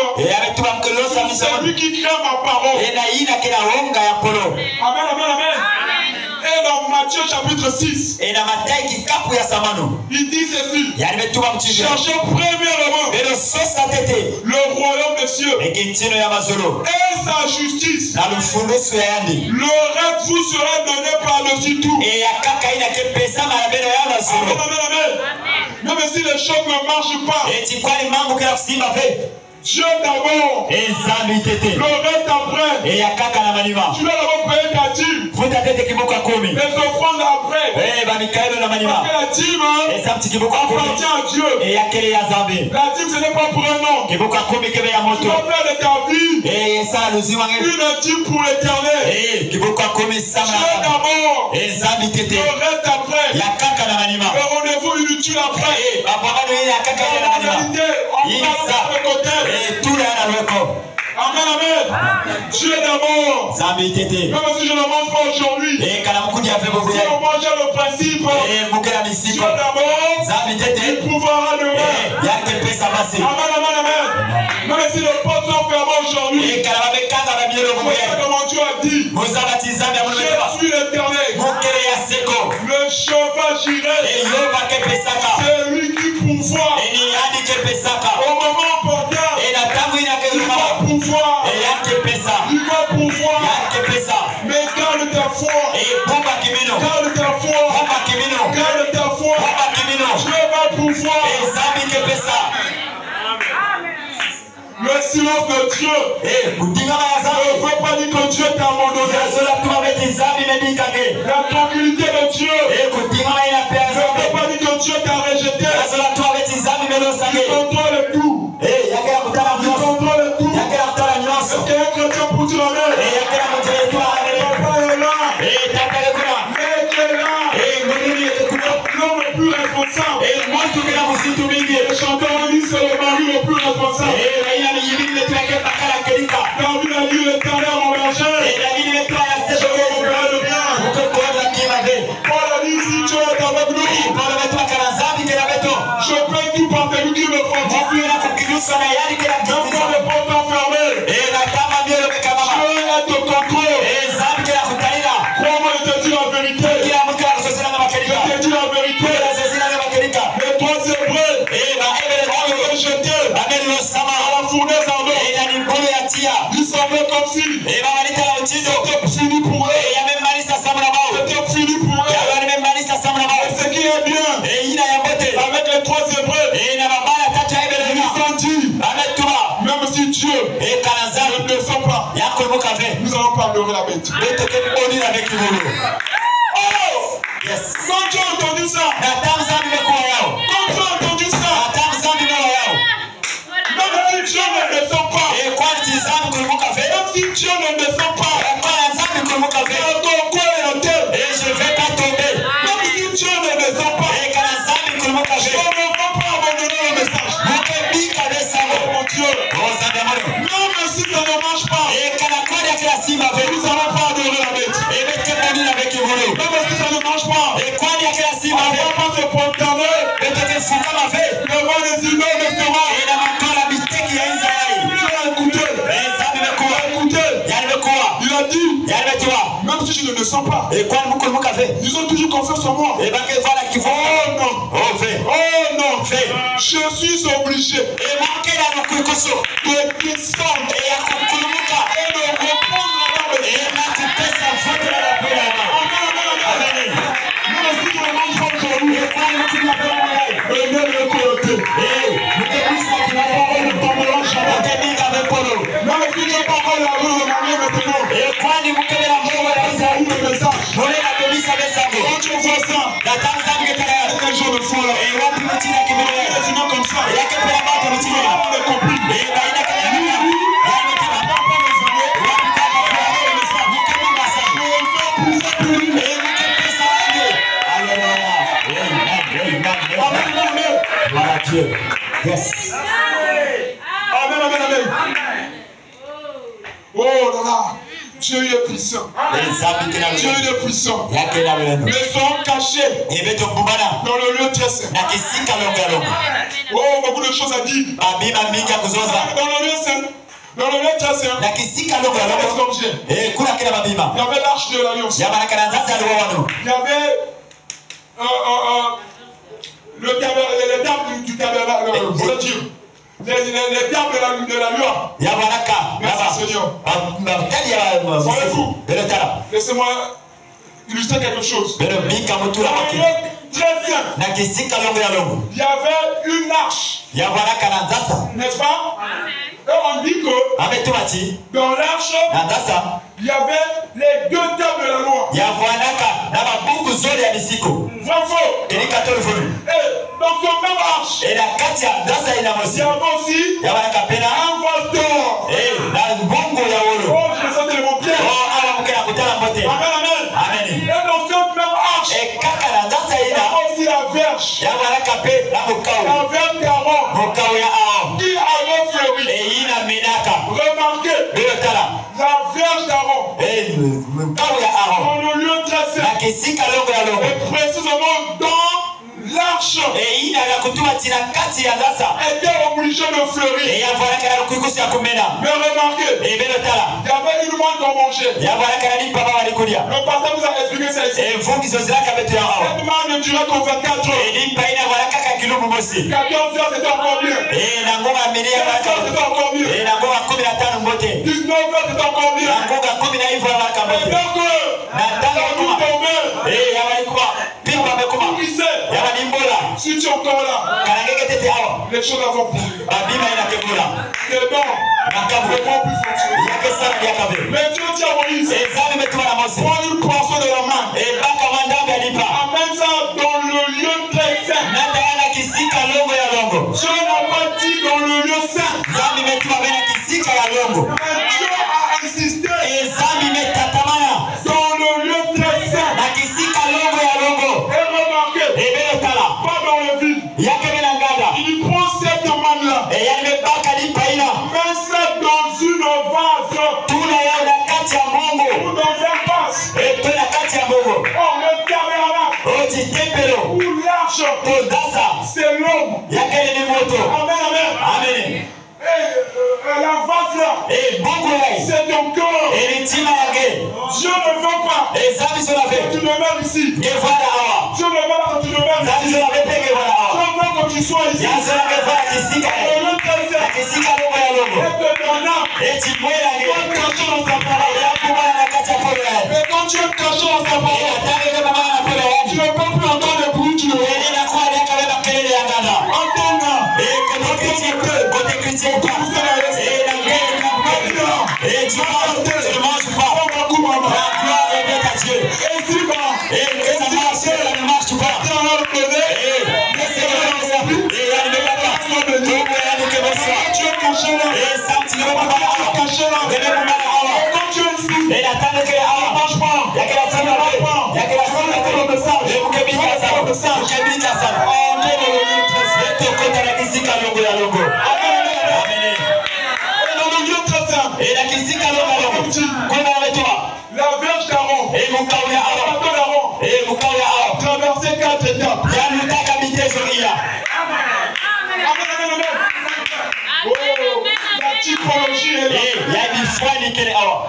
S2: C'est lui qui craint ma parole. Amen, amen, amen. Et dans Matthieu chapitre 6, il dit ceci: cherchez premièrement le royaume des cieux et sa justice. Le reste vous sera donné par-dessus tout. Amen, amen, amen. Même si les choses ne marchent pas, Dieu d'abord, le reste après. Tu dois d'abord payer ta dîme. Les offrandes après. Parce que la dîme appartient à Dieu. La dîme, ce n'est pas pour un homme. Tu dois faire de ta vie une dîme pour l'Éternel. Dieu d'abord, le reste après. Le rendez-vous inutile après. La moralité, on parle de côté. Amen, amen. Dieu d'abord. Même si je ne mange pas aujourd'hui, si on mange le principe, Dieu d'abord, il pouvoir demain. Amen, amen, amen. Même si les portes sont fermées aujourd'hui, comment Dieu a dit, je suis l'Éternel. Le chauffeur j'irai. C'est lui qui pourvoit. Au moment opportun, il va pouvoir. Mais garde ta foi. Garde ta foi. Garde ta foi. Dieu va pouvoir. Le silence de Dieu ne veut pas dire que Dieu t'a abandonné. La tranquillité de Dieu ne veut pas dire que Dieu t'a rejeté. Il contrôle tout. Il contrôle tout. Est-ce qu'il y a un chrétien pour dire amen? Papa est là. Mec est là. L'homme le plus responsable. Le chanteur dit c'est le mari le plus responsable. David a dit l'Éternel mon berger. Je regarde bien. Paul a dit si Dieu est avec nous, je peux tout par celui qui me fortifie. Même quand les portes sont fermées, Dieu est au contrôle. Crois-moi, je te dis la vérité. Je te dis la vérité. Les trois Hébreux ont été jetés à la fournaise en eau. Ils semblaient comme si c'était fini pour eux. C'était fini pour eux. Et ce qui est bien avec les trois Hébreux, ils ont dit, même si Dieu ne descend pas, nous allons pas adorer la bête. Oh! Quand tu as entendu ça, même si Dieu ne descend pas, même si Dieu ne descend pas, même si Dieu ne descend pas, je ne vais pas abandonner le message. Mon Dieu, même si ça ne marche pas, nous allons pas adorer la bête. le sent pas. Ils ont toujours confiance en moi. Oh non. Oh non. Je suis obligé de descendre et de reprendre
S3: Yes.
S2: Amen. Oh là là, Dieu est puissant. Dieu est puissant. Mais sont cachés dans le lieu très saint. Oh, beaucoup de choses à dire. Dans le lieu saint. Dans le lieu très saint, il y avait des objets. Il y avait l'arche de l'alliance. Il y avait les tables du tabernacle, je veux dire, les tables de la loi. Merci Seigneur. Laissez-moi illustrer quelque chose. Dans le lieu très saint, il y avait une arche. N'est-ce pas? Et on dit que dans l'arche, il y avait les deux tables de la loi. Vrai faux. Et dans ce même arche, il y avait aussi un vase d'or. Oh, je me sentais mon pied. Amen. Et dans cette même arche, il y avait aussi la verge. La verge d'Aaron qui avait fleuri. Remarquez, la verge d'Aaron dans le lieu très saint. Et précisément dans l'arche était obligé de fleurir. Mais remarquez, il y avait une manne qu'on mangeait. Le pasteur vous a expliqué ça ici. Cette manne ne durait que 24 heures. 14 heures c'était encore mieux. 15 heures c'était encore mieux. 19 heures c'était encore mieux. Et donc, si tu es encore là, les choses vont pourrir. C'est bon. Le bon plus fonctionner. Mais Dieu dit à Moïse, prends une poisson de la main. Amène ça dans le lieu très saint. Dieu n'a pas dit dans le lieu saint. Mais Dieu a insisté dans le lieu très saint. Et remarquez, pas dans le vide. Il prend cette manne-là, met ça dans une vase, ou dans un vase. Oh, le tabernacle, ou l'arche, c'est l'homme. Amen. Et la vase là, c'est ton corps. Dieu ne veut pas que tu demeures ici. Dieu ne veut pas que tu demeures ici. Dieu veut que tu sois ici. Et que ton âme soit cachée dans sa parole. Et quand tu es caché dans sa parole, tu ne peux plus entendre le bruit du roi. La verge d'Aaron a traversé 4 étapes. La typologie est là.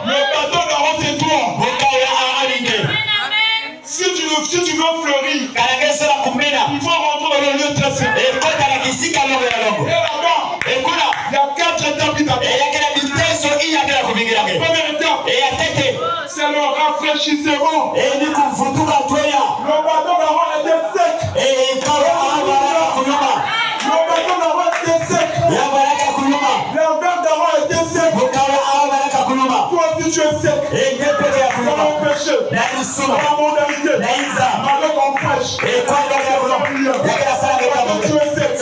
S2: Le bateau d'Aaron c'est toi. Si tu veux fleurir, il faut rentrer dans le lieu très saint. Et là-bas, il y a 4 étapes qui t'attendent. Première étape, c'est le rafraîchissement. Le bâton d'avant était sec. Le bâton d'avant était sec. Le verre d'avant était sec. Toi aussi tu es sec. Dans mon péché, dans la modalité, avec on prêche. Tu es sec.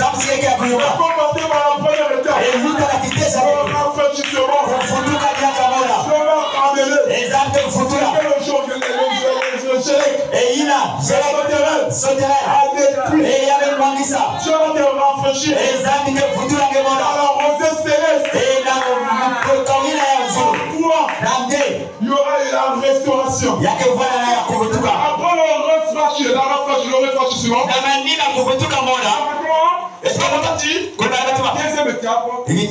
S2: Il faut passer par la première étape. Le rafraîchissement. Je vais amener. Le jour, je te rafraîchir. La rosée céleste. Il y aura la restauration. Après le rafraîchissement, est-ce qu'on a dit? Deuxième étape,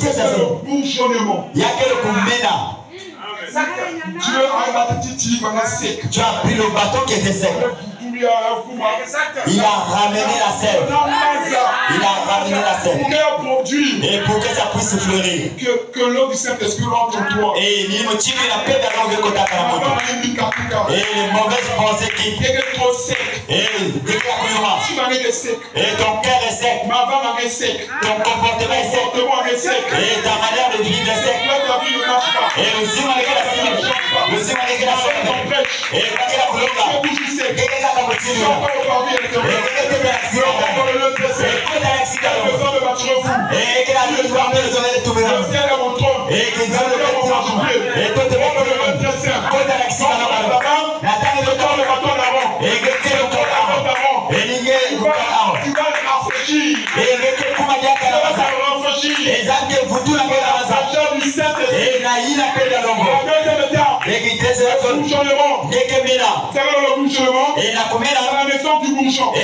S2: c'est le bourgeonnement. Dieu a sec.
S3: Tu as pris le bâton qui était sec. Il a ramené la sève. Il a ramené la sève. Et pour que ça puisse fleurir.
S2: Que l'eau du Saint-Esprit entre en toi.
S3: Et il me tire la paix dans le côté. Et les mauvaises pensées qui.
S2: trop sec.
S3: Et ton cœur est sec.
S2: Ma femme est sec.
S3: Ton comportement est sec.
S2: est sec.
S3: Et ta manière de vivre est sec. Et le Seigneur est la sève. Le Seigneur est la sève. Et quand il a voulu
S2: et la naissance du bourgeon. Il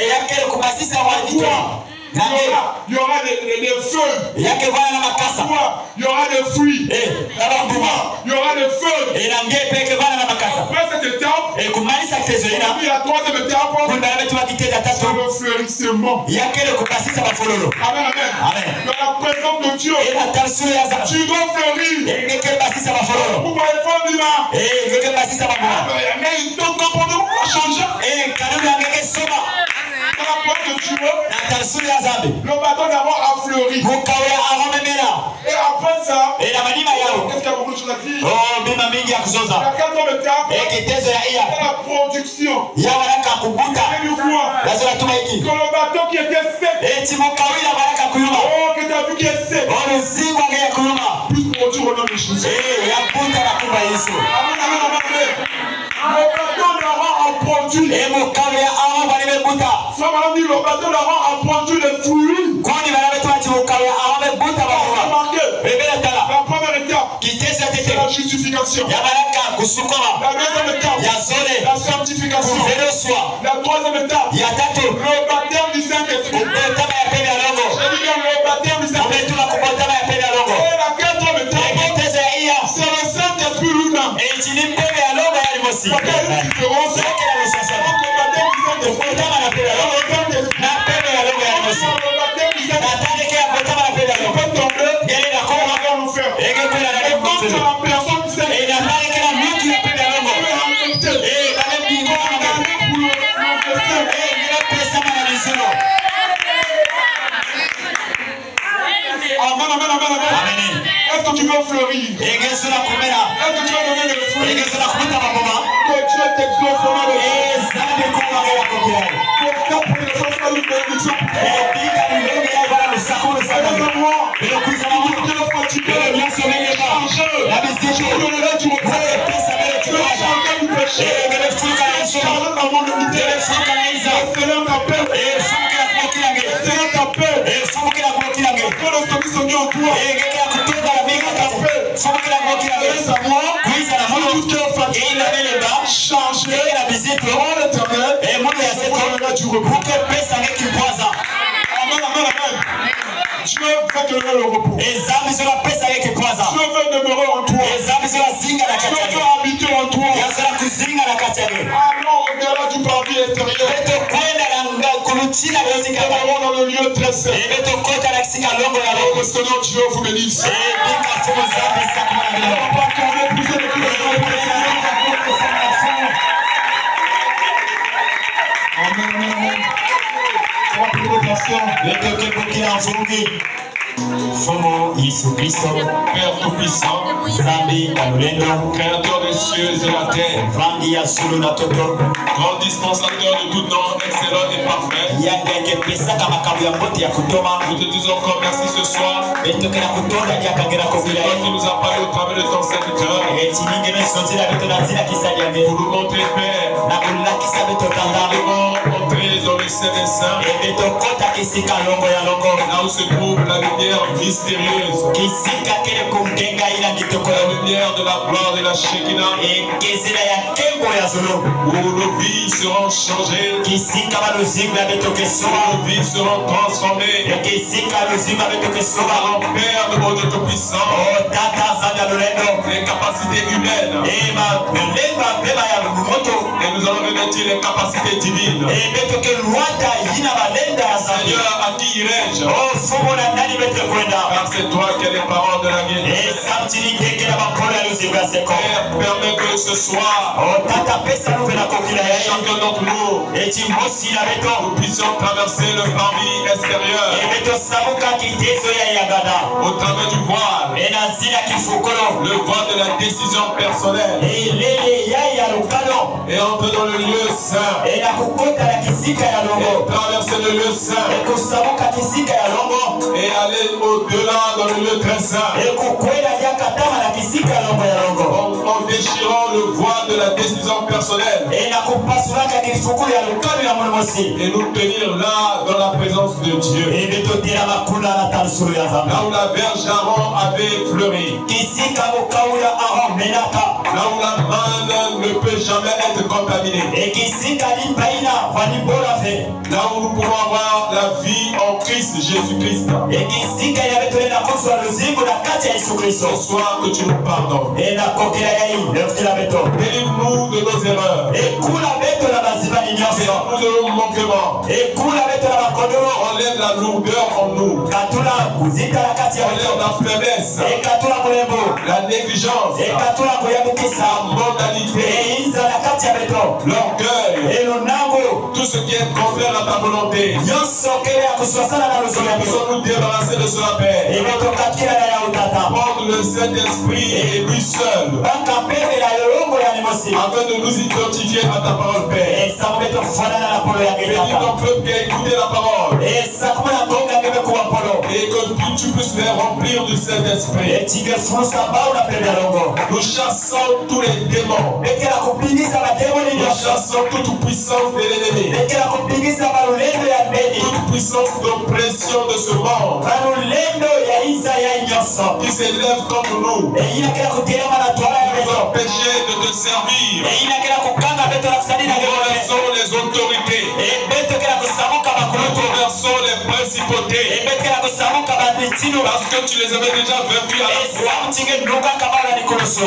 S2: y aura des feuilles. Il y aura des fruits. Il y aura des feuilles. Après cette étape, il y a la troisième étape. C'est le fleurissement. Amen, amen. Dans la présence de Dieu, tu dois fleurir. Pour ma femme, mais ton comportement va changer. Dans la parole de Dieu, le bâton d'abord a fleuri. Et après ça, qu'est-ce qu'il y a beaucoup de choses à dire? La quatrième étape, c'est la production. Que le bâton qui était sec, que tu as vu qui est sec, plus produire au nom de Jésus. Amen, amen, amen. Le bâton d'abord a produit. Ça m'a dit, le bâton d'abord a produit des fruits. La première étape, c'est la justification. La deuxième étape, la sanctification. La troisième étape, le baptême du Saint-Esprit. Le baptême du Saint-Esprit. Et la quatrième étape, c'est le Saint-Esprit lui-même. C'est quelle différence entre le baptême du Saint-Esprit et le est-ce que tu veux fleurir? Est-ce que tu veux donner le fruit? Que Dieu t'exauce au nom de Dieu. Dieu veut donner le repos. Dieu veut demeurer en toi. Dieu veut habiter en toi. Allons au-delà du parvis.
S3: intérieur. Demeurons dans le lieu très saint. Que Seigneur Dieu vous bénisse.
S2: Somo Yesu Kristo,
S3: Père tout-puissant, Créateur des cieux et de la terre, grand dispensateur de tout nom, excellent et parfait. Nous te disons encore merci ce soir. C'est toi qui nous as parlé au travers de ton serviteur. Pour nous montrer, Père, nous devons entrer dans le Saint des Saints, là où se trouve la lumière mystérieuse, la lumière de la gloire de la Shekinah, où nos vies seront changées, où nos vies seront transformées par un Père de mon Tout-Puissant, les capacités humaines, et nous allons revêtir les capacités divines. Seigneur, à qui irai-je? Car c'est toi qui as les paroles de la vérité. Père, permets que ce soir, chacun d'entre nous, nous puissions traverser le parvis extérieur au travers du voile, le voile de la décision personnelle, et entrer dans le lieu saint, et traverser le lieu saint, et aller au-delà dans le lieu très saint, en déchirant le voile de la décision personnelle, et nous tenir là dans la présence de Dieu, là où la verge d'Aaron avait fleuri, là où la manne ne peut jamais être contaminée, là où nous pouvons avoir la vie en Christ Jésus-Christ. Ce soir que tu nous pardonnes, délivre-nous de nos erreurs, délivre-nous de nos manquements, enlève la lourdeur en nous, enlève la faiblesse, la négligence, la modalité, l'orgueil, tout ce qui est contraire à ta volonté. Nous débarrasser de cela, Père. Prendre le Saint-Esprit et lui seul, afin de nous identifier à ta parole, Père. Bénis ton peuple qui a écouté la parole, et que tu puisses les remplir du Saint-Esprit. Nous chassons tous les démons, nous chassons toute puissance de l'ennemi, toute puissance d'oppression de ce monde qui s'élève contre nous, nous empêcher de te servir. Nous renversons les autorités, nous renversons les principautés, parce que tu les avais déjà vaincus à la croix.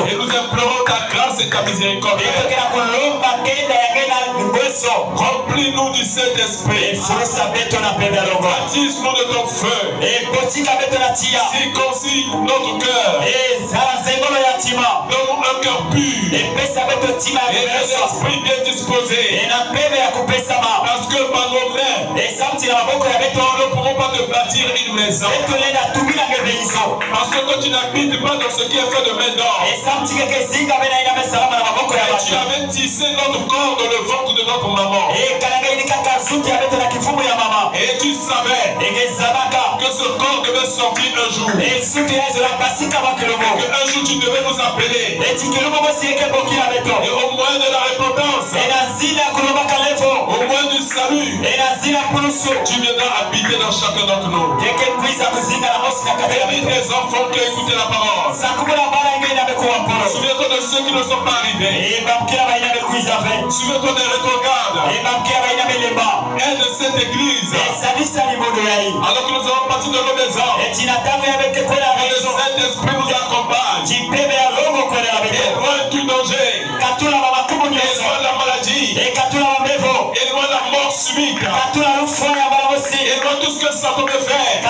S3: Et nous implorons ta grâce et ta miséricorde. Remplis-nous du Saint-Esprit. Baptise-nous de ton feu. Circoncis notre cœur. Donne-nous un cœur pur et un esprit bien disposé. Parce que par nos mains, nous ne pourrons pas te bâtir une maison. Parce que toi, tu n'habites pas dans ce qui est fait de main d'or. Tu avais tissé notre corps dans le ventre de notre maman. Et tu savais que ce corps devait sortir un jour. Et qu'un jour tu devais nous appeler. Et au moins de la repentance, au moins du salut, tu viendras habiter dans chacun d'entre nous. Bénis tes enfants qui ont écouté la parole. Souviens-toi de ceux qui ne sont pas arrivés. Souviens-toi des rétrogrades. Aide cette église. Alors que nous allons partir de nos maisons, le Saint-Esprit nous accompagne. Et loin tout danger, et loin la maladie, et Et moi, tout ce que Satan peut faire.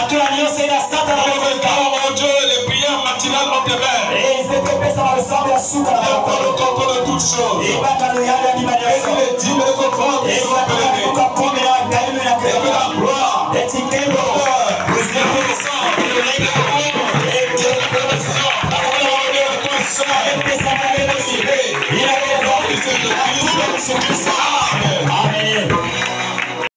S3: Oh Dieu, les prières matinales ont tes mains. Et encore le contrôle de toutes choses. Et les dîmes et les offrandes qui sont prélevées. Et que la gloire, l'honneur, le sang, et